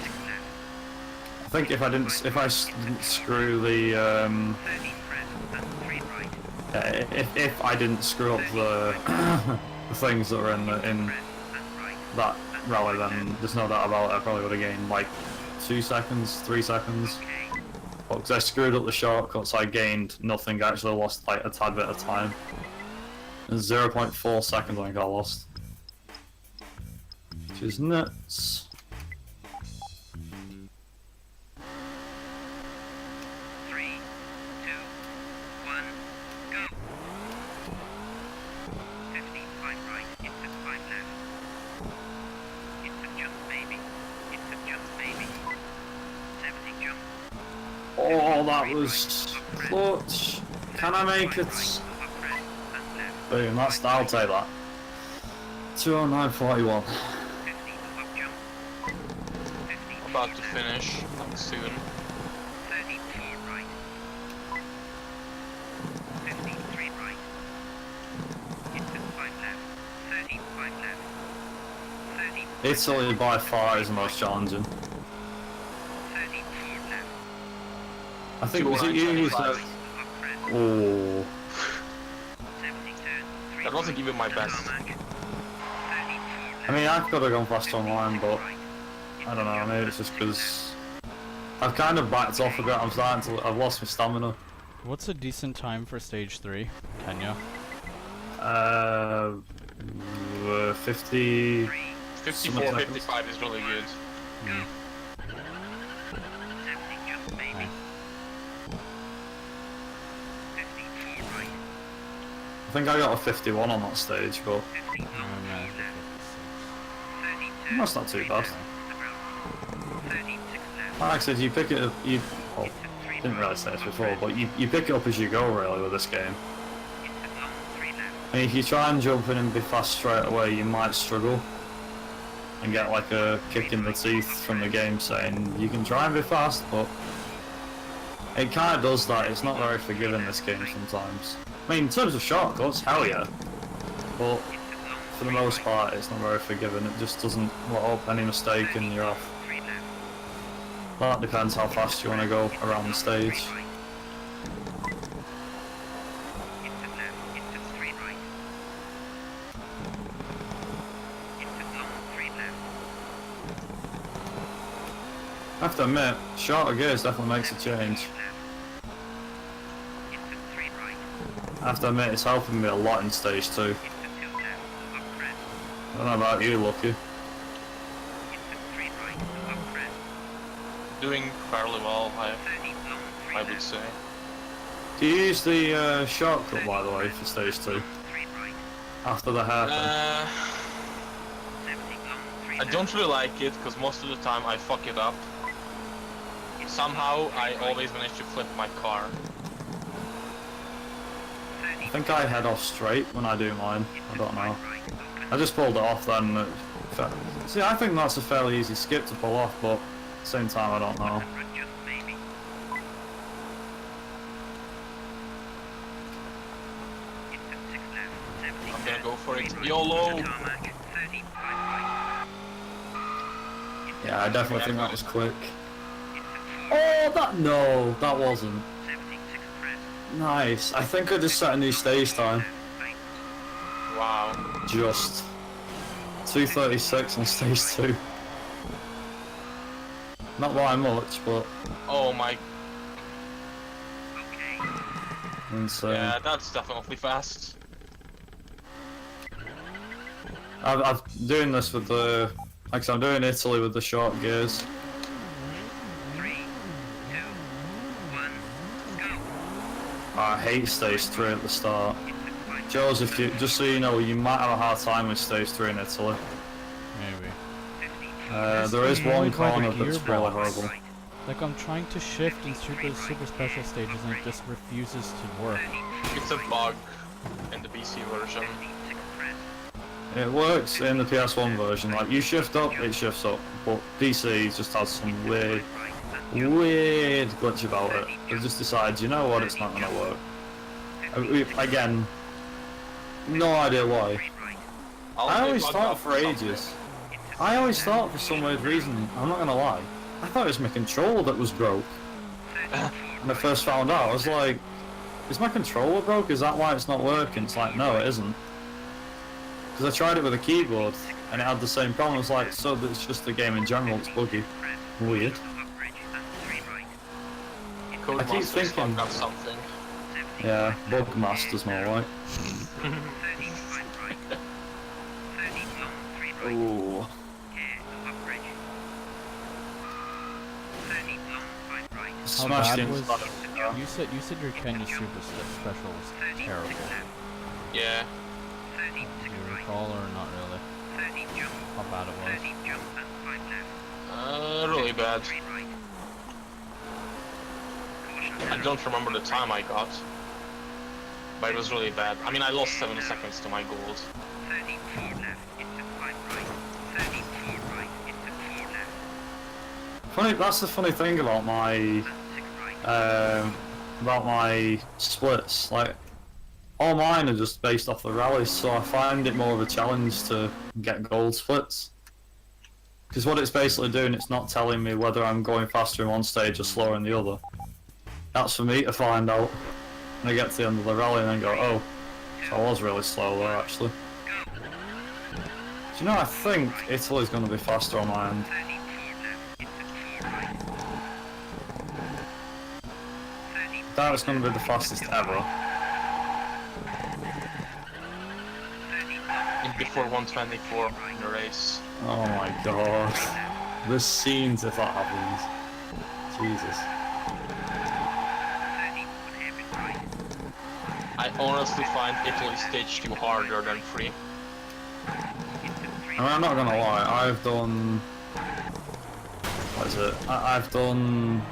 I think if I didn't screw the if I didn't screw up the the things that were in that rally, then there's no doubt about it. I probably would have gained like 2 seconds, 3 seconds. But because I screwed up the shortcuts, I gained nothing. I actually lost like a tad bit of time. 0.4 seconds I think I lost. Which is nuts. Oh, that was clutch. Can I make it? Boom, I'll take that. 209.41. About to finish like soon. Italy by far is the most challenging. I think was it you who said? Oh. That wasn't even my best. I mean, I could have gone faster online, but I don't know. Maybe it's just because I've kind of backed off a bit. I've lost my stamina. What's a decent time for stage 3, Kenya? 50. 54, 55 is really good. Mm. I think I got a 51 on that stage, but that's not too bad. Like I said, you pick it up, well, didn't really say this before, but you pick it up as you go really with this game. And if you try and jump in and be fast straight away, you might struggle and get like a kick in the teeth from the game saying you can try and be fast, but it kind of does that. It's not very forgiving, this game, sometimes. I mean, in terms of shortcuts, hell yeah, but for the most part it's not very forgiving. It just doesn't let up any mistake and you're off. That depends how fast you want to go around the stage. I have to admit, shorter gears definitely makes a change. I have to admit, it's helping me a lot in stage 2. I don't know about you, LuckY. Doing fairly well, I would say. Do you use the shortcut, by the way, for stage 2? After the hairpin? I don't really like it, because most of the time I fuck it up. Somehow, I always manage to flip my car. I think I head off straight when I do mine. I don't know. I just pulled it off then. See, I think that's a fairly easy skip to pull off, but at the same time, I don't know. I'm gonna go for it. YOLO! Yeah, I definitely think that was quick. Oh, no, that wasn't. Nice. I think I just set a new stage time. Wow. Just 2:36 on stage 2. Not by much, but Oh my... insane. Yeah, that's definitely fast. I'm doing this with the... Like I said, I'm doing Italy with the short gears. I hate stage 3 at the start. Joseph, just so you know, you might have a hard time with stage 3 in Italy. Maybe. There is one corner that's really horrible. Like I'm trying to shift in super special stages and it just refuses to work. It's a bug in the BC version. It works in the PS1 version. Like you shift up, it shifts up, but PC just has some weird glitch about it. It just decides, you know what, it's not gonna work. Again, no idea why. I always thought for ages. I always thought for some weird reason, I'm not gonna lie, I thought it was my controller that was broke. When I first found out, I was like, is my controller broke? Is that why it's not working? It's like, no, it isn't. Because I tried it with a keyboard, and it had the same problem. I was like, so it's just the game in general, it's buggy. Weird. I keep thinking... got something. Yeah, bug masters more like. Ooh. How Smashed bad in. was... You said your Kenya Super Special was terrible. Yeah. Do you recall or not really? How bad it was? Really bad. I don't remember the time I got, but it was really bad. I mean, I lost 7 seconds to my gold. Funny, that's the funny thing about my splits. Like, all mine are just based off the rallies, so I find it more of a challenge to get gold splits. Because what it's basically doing, it's not telling me whether I'm going faster in one stage or slower in the other. That's for me to find out when I get to the end of the rally and then go, oh, so I was really slow there actually. Do you know, I think Italy's going to be faster on my end. That is going to be the fastest ever. Before 124 in the race. Oh my god. The scenes if that happens. Jesus. I honestly find Italy stage 2 harder than 3. I mean, I'm not gonna lie, I've done... What is it? I've done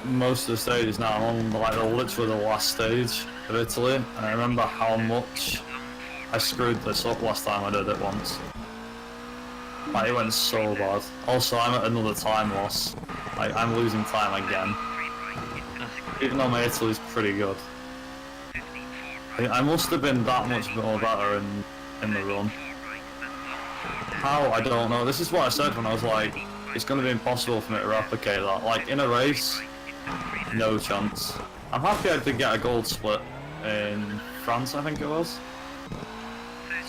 most of the stages now. I'm on like literally the last stage of Italy, and I remember how much I screwed this up last time I did it once. Like, it went so bad. Also, I'm at another time loss. Like, I'm losing time again. Even though my Italy's pretty good. I must have been that much more better in the run. How? I don't know. This is what I said when I was like, it's going to be impossible for me to replicate that. Like, in a race, no chance. I'm happy I did get a gold split in France, I think it was.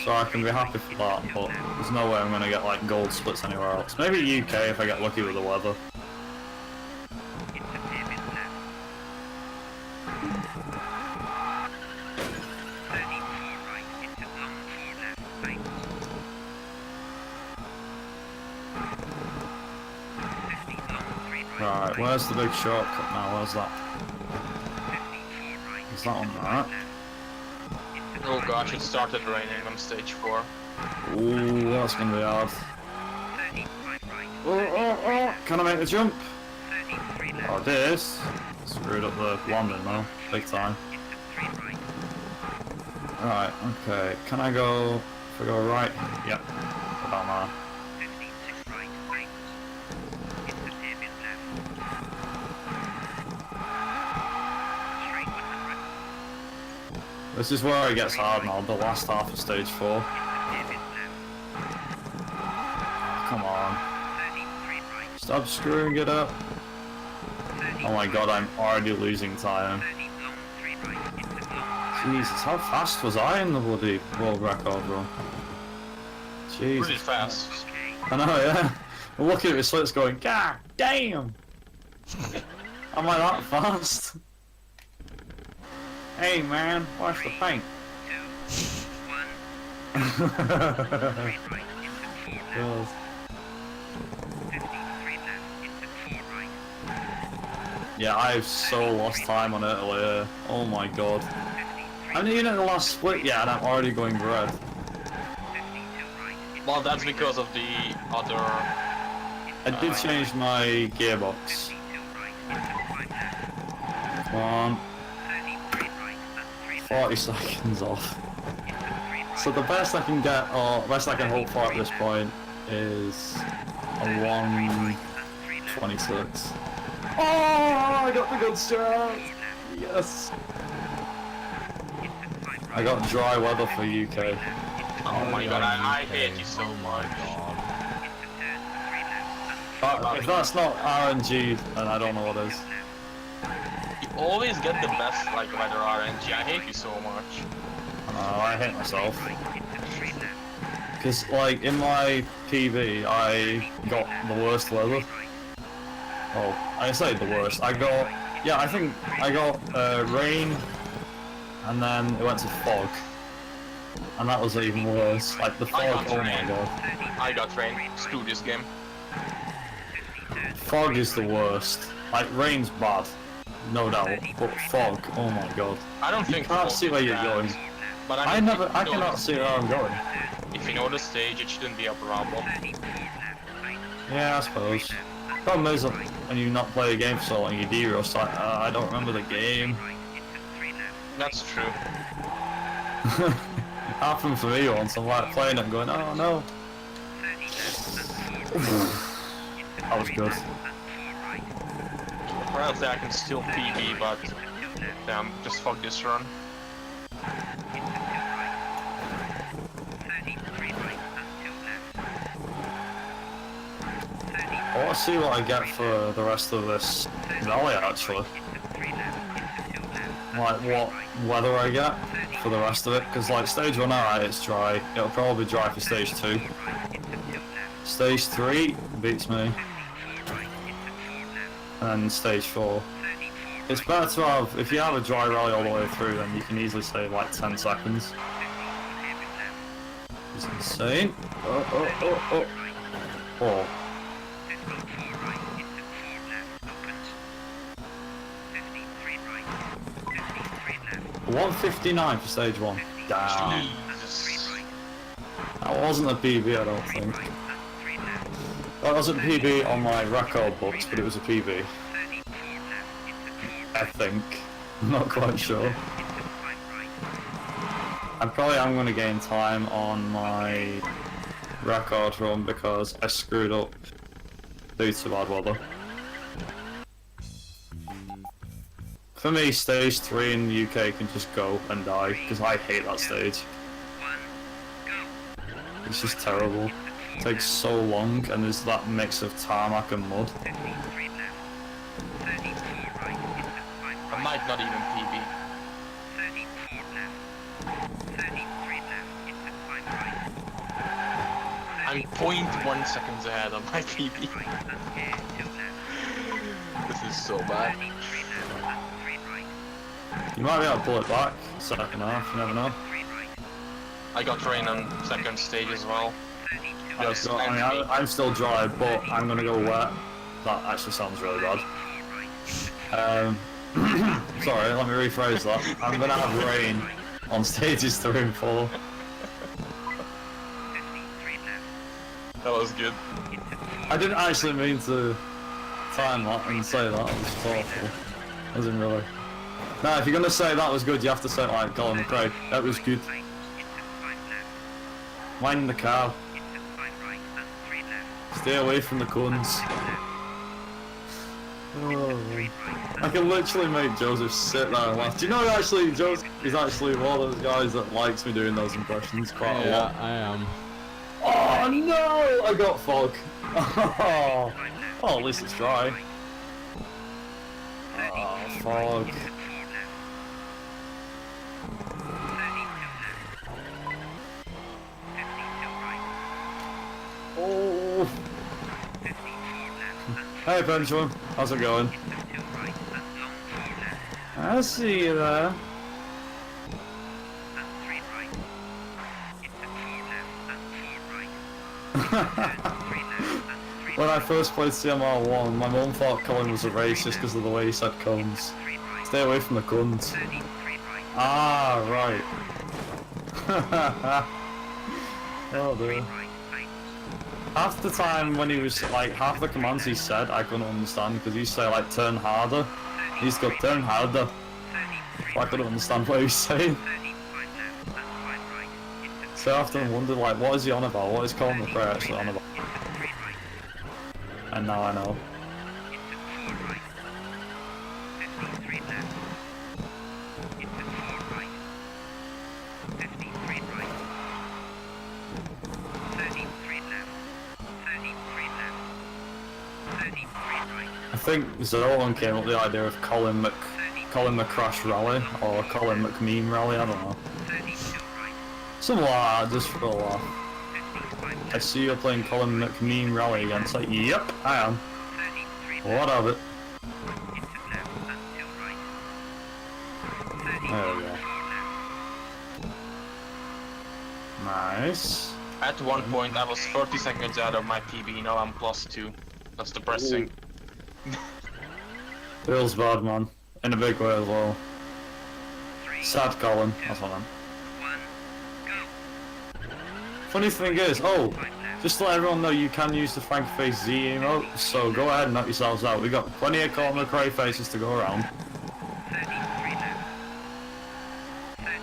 So I can be happy for that, but there's no way I'm going to get like gold splits anywhere else. Maybe UK if I get lucky with the weather. Right, where's the big shortcut now? Where's that? Is that on that? Oh gosh, it started raining on stage 4. Ooh, that's gonna be hard. Oh, can I make the jump? Oh, this screwed up the landing now, big time. Right, okay, can I go, if I go right? Yep, about now. This is where it gets hard now, the last half of stage 4. Oh, come on. Stop screwing it up. Oh my god, I'm already losing time. Jesus, how fast was I in the bloody world record run? Jesus. Pretty fast. I know, yeah. I'm looking at my slits going, god damn! Am I that fast? Hey man, watch the paint. God. Yeah, I've so lost time on Italy. Oh my god. I'm not even in the last split yet and I'm already going red. Well, that's because of the other... I did change my gearbox Come on. 40 seconds off. So the best I can get, or best I can hope for at this point, is a 1:26. Oh, I got the good start! Yes! I got dry weather for UK. Oh my god, I hate you so much. If that's not RNG, then I don't know what is. You always get the best like weather RNG. I hate you so much. I hate myself. Because, like, in my PB, I got the worst weather. Oh, I say the worst. I think I got rain, and then it went to fog. And that was even worse. Like, the fog, oh my god. I got rain. Screw this game. Fog is the worst. Like, rain's bad, no doubt, but fog, oh my god. I don't You think can't fog see is where you're bad, going. But I cannot see where I'm going. If you know the stage, it shouldn't be a problem. Yeah, I suppose. Problem is, when you not play a game for so long, you de-rust, like, I don't remember the game. That's true. Happened for me once, I'm like playing it and going, oh no. That was good. Apparently I can still PB, but damn, just fuck this run. I want to see what I get for the rest of this rally, actually. Like, what weather I get for the rest of it, because, like, stage 1, alright, it's dry. It'll probably be dry for stage 2. Stage 3 beats me. And stage 4. It's better to have, if you have a dry rally all the way through, then you can easily save, like, 10 seconds. It's insane. Oh. 1:59 for stage 1. Damn. Jesus. That wasn't a PB, I don't think. That wasn't PB on my record books, but it was a PB. I think. I'm not quite sure. I probably am going to gain time on my record run because I screwed up due to bad weather. For me, stage 3 in the UK can just go and die, because I hate that stage. It's just terrible. It takes so long, and there's that mix of tarmac and mud. I might not even PB. I'm 0.1 seconds ahead on my PB. This is so bad. You might be able to pull it back, second half, you never know. I got rain on second stage as well. I'm still dry, but I'm gonna go wet. That actually sounds really bad. Sorry, let me rephrase that. I'm gonna have rain on stages 3 and 4. That was good. I didn't actually mean to time that and say that, it was awful. I wasn't really. No, if you're gonna say that was good, you have to say it like Colin McRae. That was good. Mind the car. Stay away from the cones. Oh, I can literally make Joseph sit there and laugh. Do you know actually Joseph is actually one of those guys that likes me doing those impressions quite a lot? Yeah, I am. Oh no! I got fog. Oh, at least it's dry. Oh, fog. Oh. Hey Benjamin, how's it going? I see you there. When I first played CMR1, my mum thought Colin was a racist because of the way he said cones. Stay away from the cones. Ah, right. Oh dear. Half the time when he was like, half the commands he said I couldn't understand because he say like turn harder. He's got turn harder. But I couldn't understand what he was saying. So I often wondered like, what is he on about? What is Colin McRae actually on about? And now I know. I think Zolan came up with the idea of Colin McRae Rally or Colin McMeme Rally, I don't know. Something like that, just for a laugh. I see you're playing Colin McMeme Rally again. It's like, yep, I am. What of it? There we go. Nice. At one point I was 30 seconds out of my PB, now I'm +2. That's depressing. Feels bad, man. In a big way as well. Sad Colin, that's what I meant. Funny thing is, just to let everyone know you can use the Frank Face Z emote, so go ahead and knock yourselves out. We got plenty of Colin McRae faces to go around.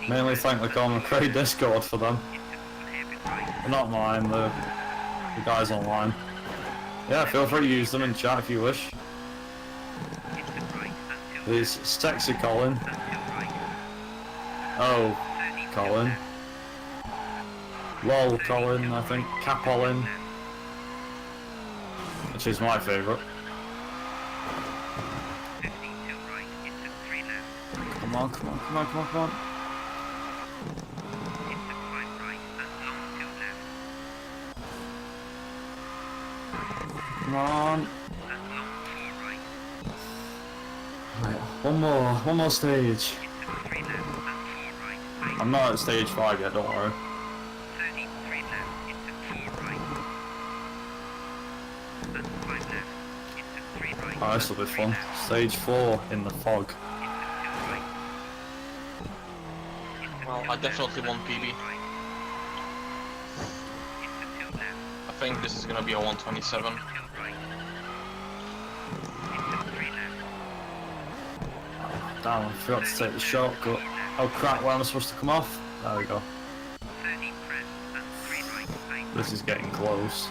Mainly thank the Colin McRae Discord for them. But not mine, the guys online. Yeah, feel free to use them in chat if you wish. There's Sexy Colin. Oh, Colin. Lol Colin, I think. Capolin. Which is my favourite. Come on, come on, come on, come on, come on. Come on. Right, one more stage. I'm not at stage 5 yet, don't worry. Oh, this will be fun. Stage 4 in the fog. Well, I definitely want PB. I think this is gonna be a 127. Damn, I forgot to take the shortcut. Oh crap, where am I supposed to come off? There we go. This is getting close.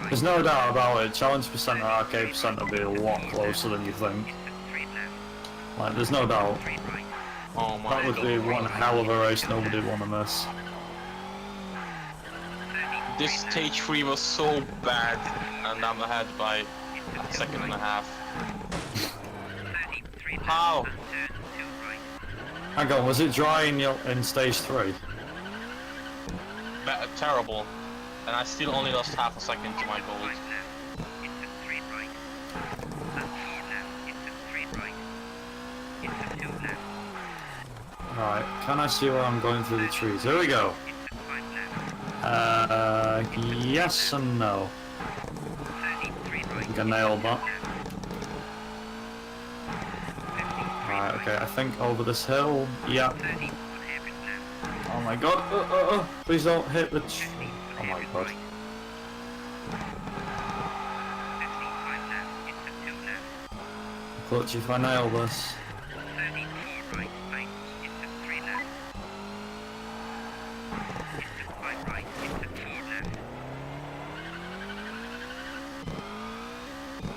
There's no doubt about it, challenge percent or arcade percent will be a lot closer than you think. Like, there's no doubt. Oh my That would god. be one hell of a race nobody would want to miss. This stage 3 was so bad, and I'm ahead by a second and a half. How? Hang on, was it dry in stage 3? Terrible. And I still only lost half a second to my gold. Right, can I see where I'm going through the trees? Here we go. Yes and no. I think I nailed that. Right, okay, I think over this hill. Yeah. Oh my god, please don't hit the tree. Oh my god. Clutch if I nail this.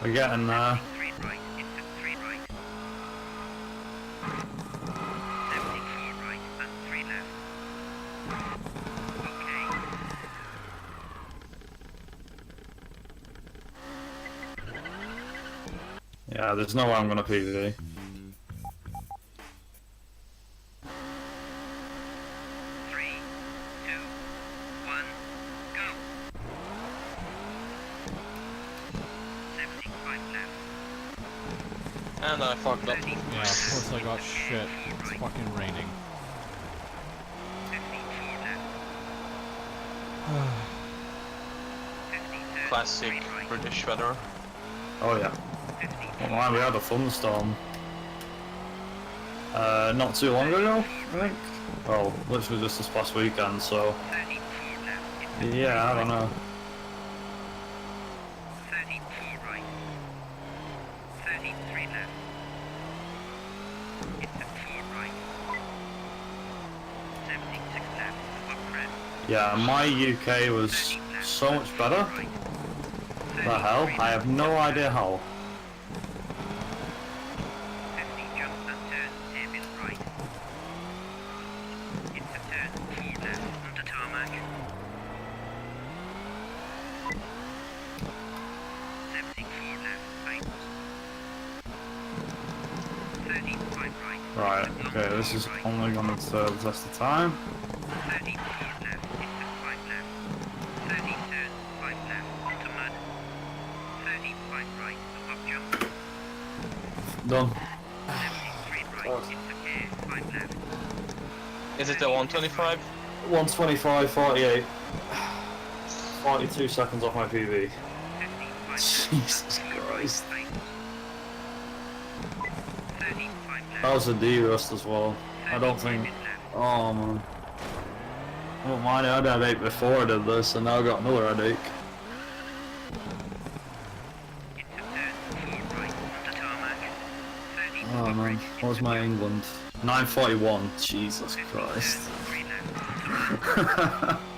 We're getting there. Yeah, there's no way I'm gonna PvP. And I fucked up. Yeah, of course I got shit. It's fucking raining. Classic British weather. Oh yeah. Well, man, we had a thunderstorm. Not too long ago, I think. Well, literally just this past weekend, so... 34 left. Yeah, I don't know. 34 right. 33 left. Into 4 right. 76 left. Up crest. Yeah, my UK was so much better. The hell? I have no idea how. 50 jump and turn, hairpin right. Into turn 4 left. Onto tarmac. 74 left. Right. 35 right. Right, okay, this is only going to test the time. 34 left. Into 5 left. 30 turn, 5 left. Onto mud. 35 right. Up jump. Done. 73 right. Into air, 5 left. Is it a 125? 125, 48. 42 seconds off my PB. 55 Jesus Christ. right. 35 left. That was a D-rust as well. I don't 30 think... left. Oh man. I don't mind, I had a headache before I did this, and now I've got another headache. Into turn 4 right. Onto tarmac. 30 Oh man, right. what was my England? 941. Jesus Christ. 3 left.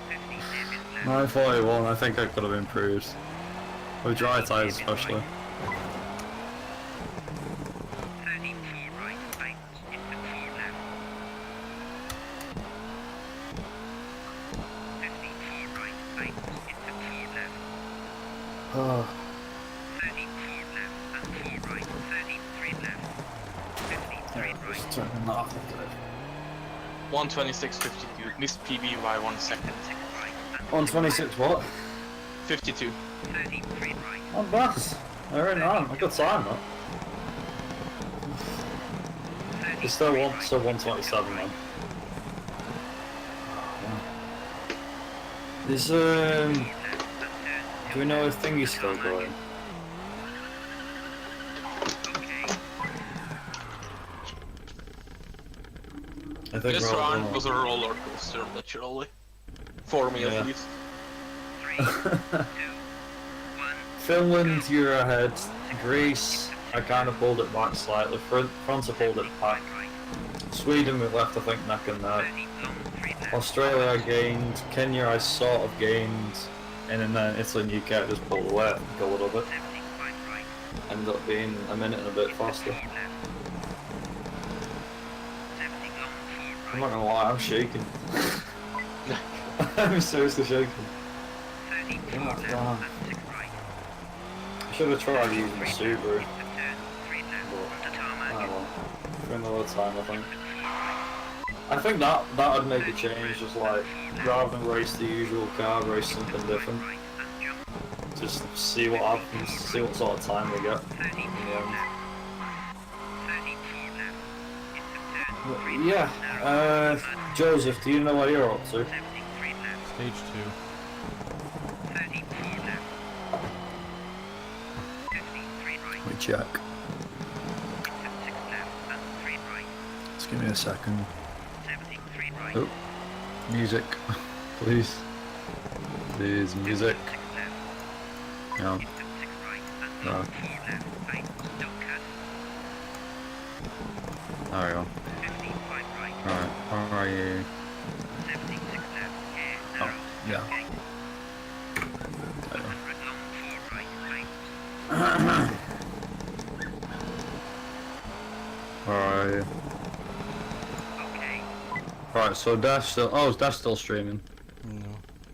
50 hairpin left. 941, I think I could have improved. With dry tyres especially. 34 right. Right. Into 4 left. 54 right. Right. Into 4 left. Oh, 34 left and 4 right. 33 left. 53 right. just turning that off. 126.52. Missed PB by 1 second. 6 right. And 126 what? 52. 33 right. Not bad. Very nice. A good time, that. It's still 127, man. Is, do we know if thingy's still going? I think This we're all round done. was a roller coaster, literally. For me Yeah. at least. 3, 2, 1. Finland, you're ahead. Greece, I kind of pulled it back slightly. France, I pulled it back. Right. Sweden, we left, I think, neck and neck. 30 long, 3 left. Australia, I gained. Kenya, I sort of gained. And then Italy and UK, I just pulled away, I think, a little bit. 75 right. Ended up being a minute and a bit faster. 4 left. 70 long, 4 I'm right. not gonna lie, I'm shaking. I'm seriously shaking. 34 Oh, left God. and 6 right. I should have tried using the 3 left. Subaru. Into turn 3 left. Onto tarmac. Oh well. For another time, I think. 4 right. I think that would make a change, just like, rather than race the usual car, race something different. Right and jump. Just see what happens, see what sort of time we get. 34 Yeah. left. 34 left. Into turn 3 Yeah, Joseph, do you know what you're up to? 73 left. Stage 2. 34 left. 53 right. Let me check. Into 6 left and 3 right. Just give me a second. 73 right. Oh, music, please. Please, music. 6 left. No. Into 6 right and No. 4 left. Right. Don't cut. There we go. 55 right. Alright, where are you? 76 left. Air Oh, narrow. yeah. Gate. There 100 long 4 right. Right. we go. Where are you? Okay. Right, so Dash still. Oh, is Dash still streaming? No.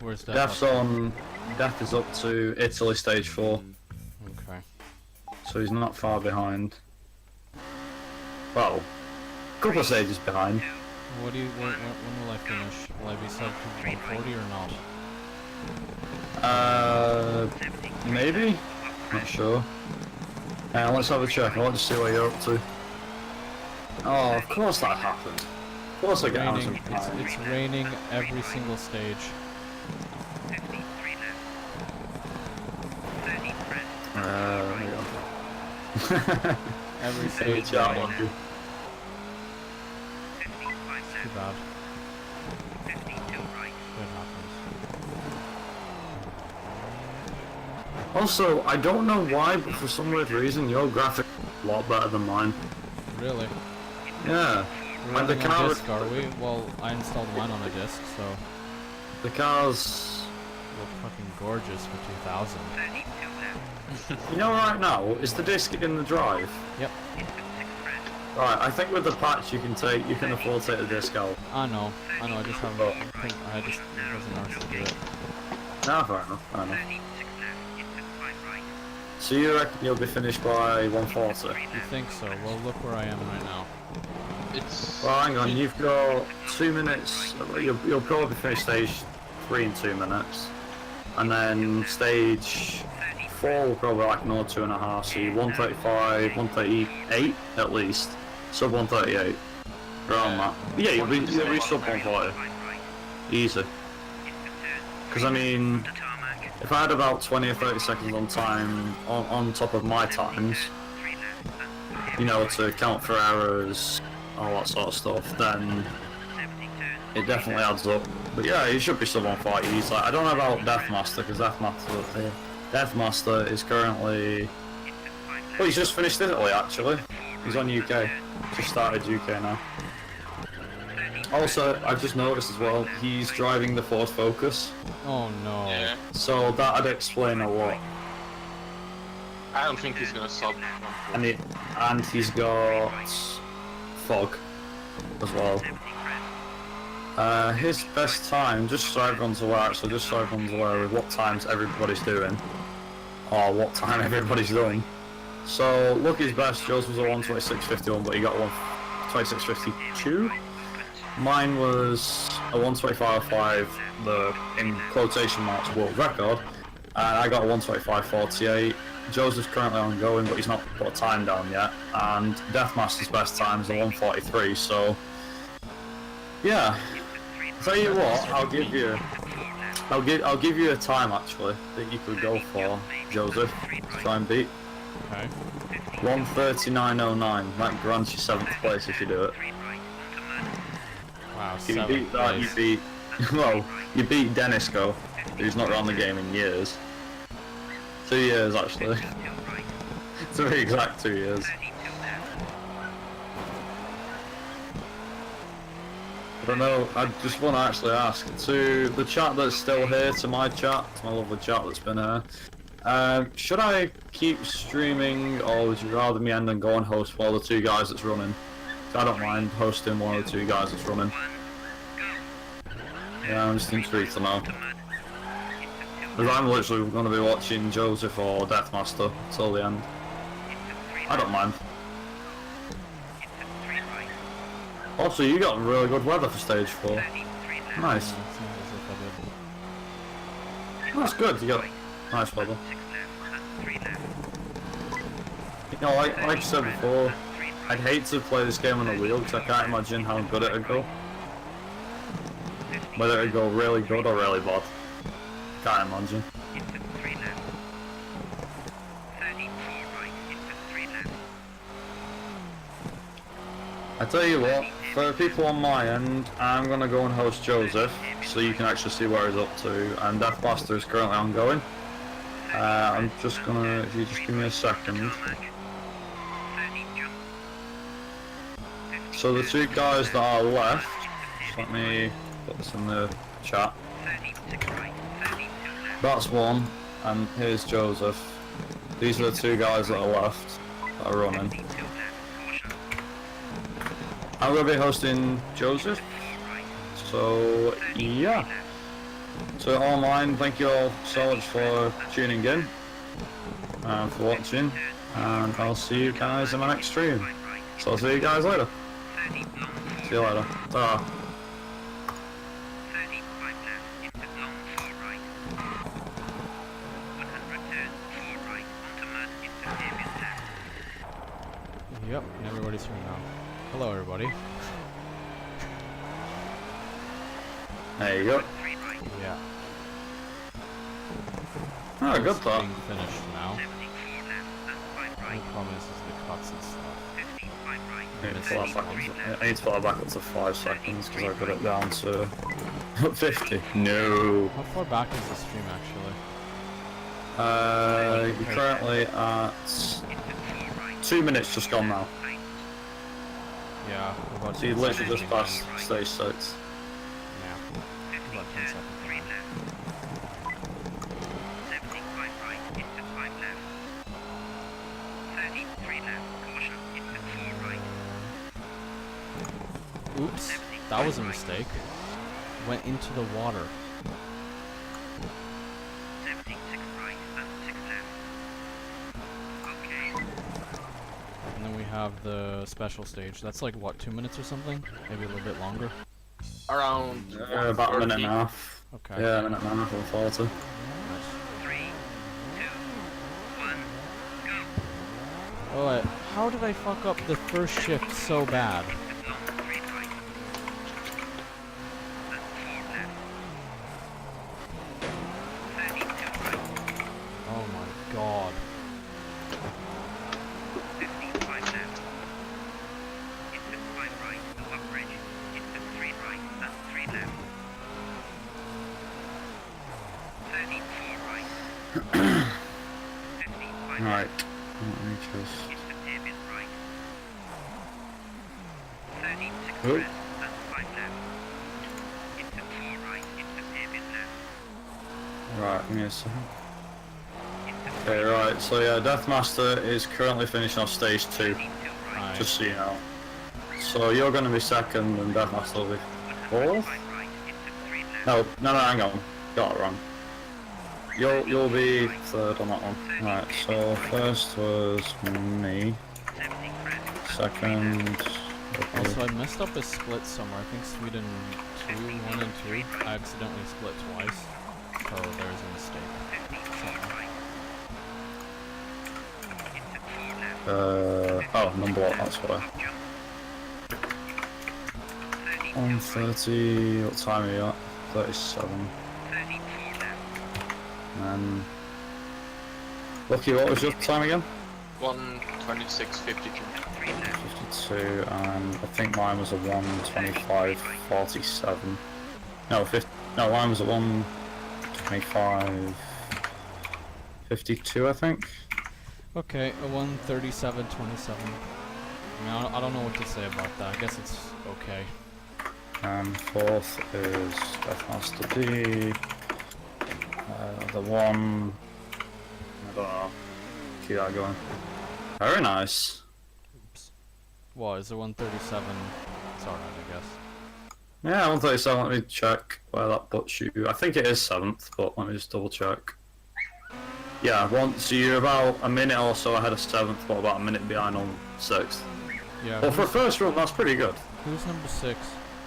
Where's that? Dash on. Dash is up to Italy stage 4, Okay. so he's not far behind. Well, a couple of stages behind. What do you? When will I finish? Will I be sub to 140 or not? Maybe? Not sure. Let's have a check. I want to see what you're up to. Oh, of course that happened. Of course I get out Raining. of time. It's raining every single stage. 53 left. 30 press. There we go. Every Hey, stage chat, running. love you. 15 5 Too left. bad. 52 right. Shit happens. Also, I don't know why, but for some weird reason, your graphics are a lot better than mine. Really? Yeah. We're Like the running car on disk, are we? Well, I installed mine on a disk, so The cars, look fucking gorgeous for 2000. 32 left. you know, right now, is the disc in the drive? Yep. Into 6 right. Right, I think with the patch you can afford to take the disc out. I know, I just haven't, I just wasn't asked to do it. Nah, fair enough, fair enough. 36 left. Into 5 right. So you reckon you'll be finished by 140? You think so? Well, look where I am right now. It's Well, hang on, you've got 2 minutes, you'll probably finish stage 3 in 2 minutes. And then stage 4 will probably like another 2.5, so you're 135, 138 at least. Sub 138. Around that. Yeah, you'll be sub 140. Easy. Because I mean, if I had about 20 or 30 seconds on time, on top of my times, you know, to account for errors, all that sort of stuff, then it definitely adds up. But yeah, you should be sub 140 easily. I don't know about Deathmaster, because Deathmaster is currently... Well, he's just finished Italy, actually. He's on UK. Just started UK now. Also, I've just noticed as well, he's driving the Ford Focus. Oh no. yeah. So that'd explain a lot. I don't think he's gonna sub. And he's got fog as well. His best time, just so everyone's aware, with what times everybody's doing, or what time everybody's doing. So LuckY's best, Joe's was a 1:26.51, but he got 1:26.52. Mine was a 1:25.05, the in quotation marks world record, and I got a 1:25.48. Joseph's currently ongoing, but he's not put a time down yet. And Deathmaster's best time is a 1:43. So, yeah. Tell you what, I'll give you a time actually that you could go for, Joseph, to try and beat. Okay. 1:39.09. That grants you 7th place if you do it. Wow, If you 7th beat that, you place. beat. Well, you beat Denisco, who's not around the game in years. 2 years actually. To be exact, 2 years. I don't know, I just want to actually ask, to the chat that's still here, to my chat, to my lovely chat that's been here, should I keep streaming, or would you rather me end and go and host one of the 2 guys that's running? I don't mind hosting one of the 2 guys that's running. Yeah, I'm just intrigued to know. Because I'm literally going to be watching Joseph or Deathmaster till the end. I don't mind. Also, you got really good weather for stage 4. Nice. Yeah, it seems as if I did. That's good, you got nice weather. You know, like I said before, I'd hate to play this game on a wheel because I can't imagine how good it'd go. Whether it'd go really good or really bad. Can't imagine. I tell you what, for the people on my end, I'm gonna go and host Joseph, so you can actually see where he's up to, and Deathmaster is currently ongoing. I'm just gonna, if you just give me a second. So the 2 guys that are left, just let me put this in the chat. That's one, and here's Joseph. These are the 2 guys that are left, that are running. I'm going to be hosting Joseph, so yeah. So online, thank you all so much for tuning in, and for watching, and I'll see you guys in my next stream. So I'll see you guys later. See you later. Ta-ra. Yep, and everybody's here now. Hello, everybody. There you go. Yeah. Oh, good It's thought. being finished now. problem is the cuts and stuff. 55 right. I need to pull that back up to 5 seconds because I got it down to 50. No. How far back is the stream actually? You're currently at 2 minutes just gone now. Yeah, about So you 10 literally seconds just being passed done. stage 6. Yeah, about 10 seconds. 3 left. 75 right, into 5 left. 33 left, caution, into 4 right. Oops, that was a mistake. Went into the water. 76 right, and 6 left. Okay, And then we have the special stage. That's like what, 2 minutes or something? Maybe a little bit longer. Around About a minute and a 1:30. half. Okay. Yeah, a minute and a half, 140. 3, 2, 1, go. Oh, how did I fuck up the first shift so bad? Long 3 right. And 4 left. 32 right. Oh my god. 55 left. Into 5 right, the up bridge. Into 3 right, and 3 left. 34 right. 55 Right. left. Let me just... Into David right. 36 Oh. rest, and 5 left. Into 4 right, into David left. Right, give me a second. Into Okay, right, so yeah, Deathmaster is currently finishing off stage 2, 32 right. Alright. just so you know. So you're going to be second and Deathmaster will be 4th? 105 right, into 3 left. No, hang on. Got it wrong. You'll be 3rd on that one. Right, so first was me, 70 crest. second... Also, I messed up a split somewhere. I think Sweden 2, 1 and 2. I accidentally split twice. So there's a mistake. 54 right. Into 4 left. oh, number what, that's why. Up jump. 32 right. 1:30, what time are you at? 37. 34 left. And Lucky, what was your time again? 1:26:52. 3 left. 52, and I think mine was a 1:25:47. No, mine was a 1:25:52, I think. Okay, a 1:37:27. I mean, I don't know what to say about that. I guess it's okay. And 4th is Deathmaster D. The one... I don't know. Keep that going. Very nice. Oops. What, is it 1:37? It's alright, I guess. Yeah, 1:37, let me check where that puts you. I think it is 7th, but let me just double check. Yeah, so you're about a minute or so ahead of 7th, but about a minute behind on 6th. Yeah, Well, for a first run, that's pretty good. who's number 6?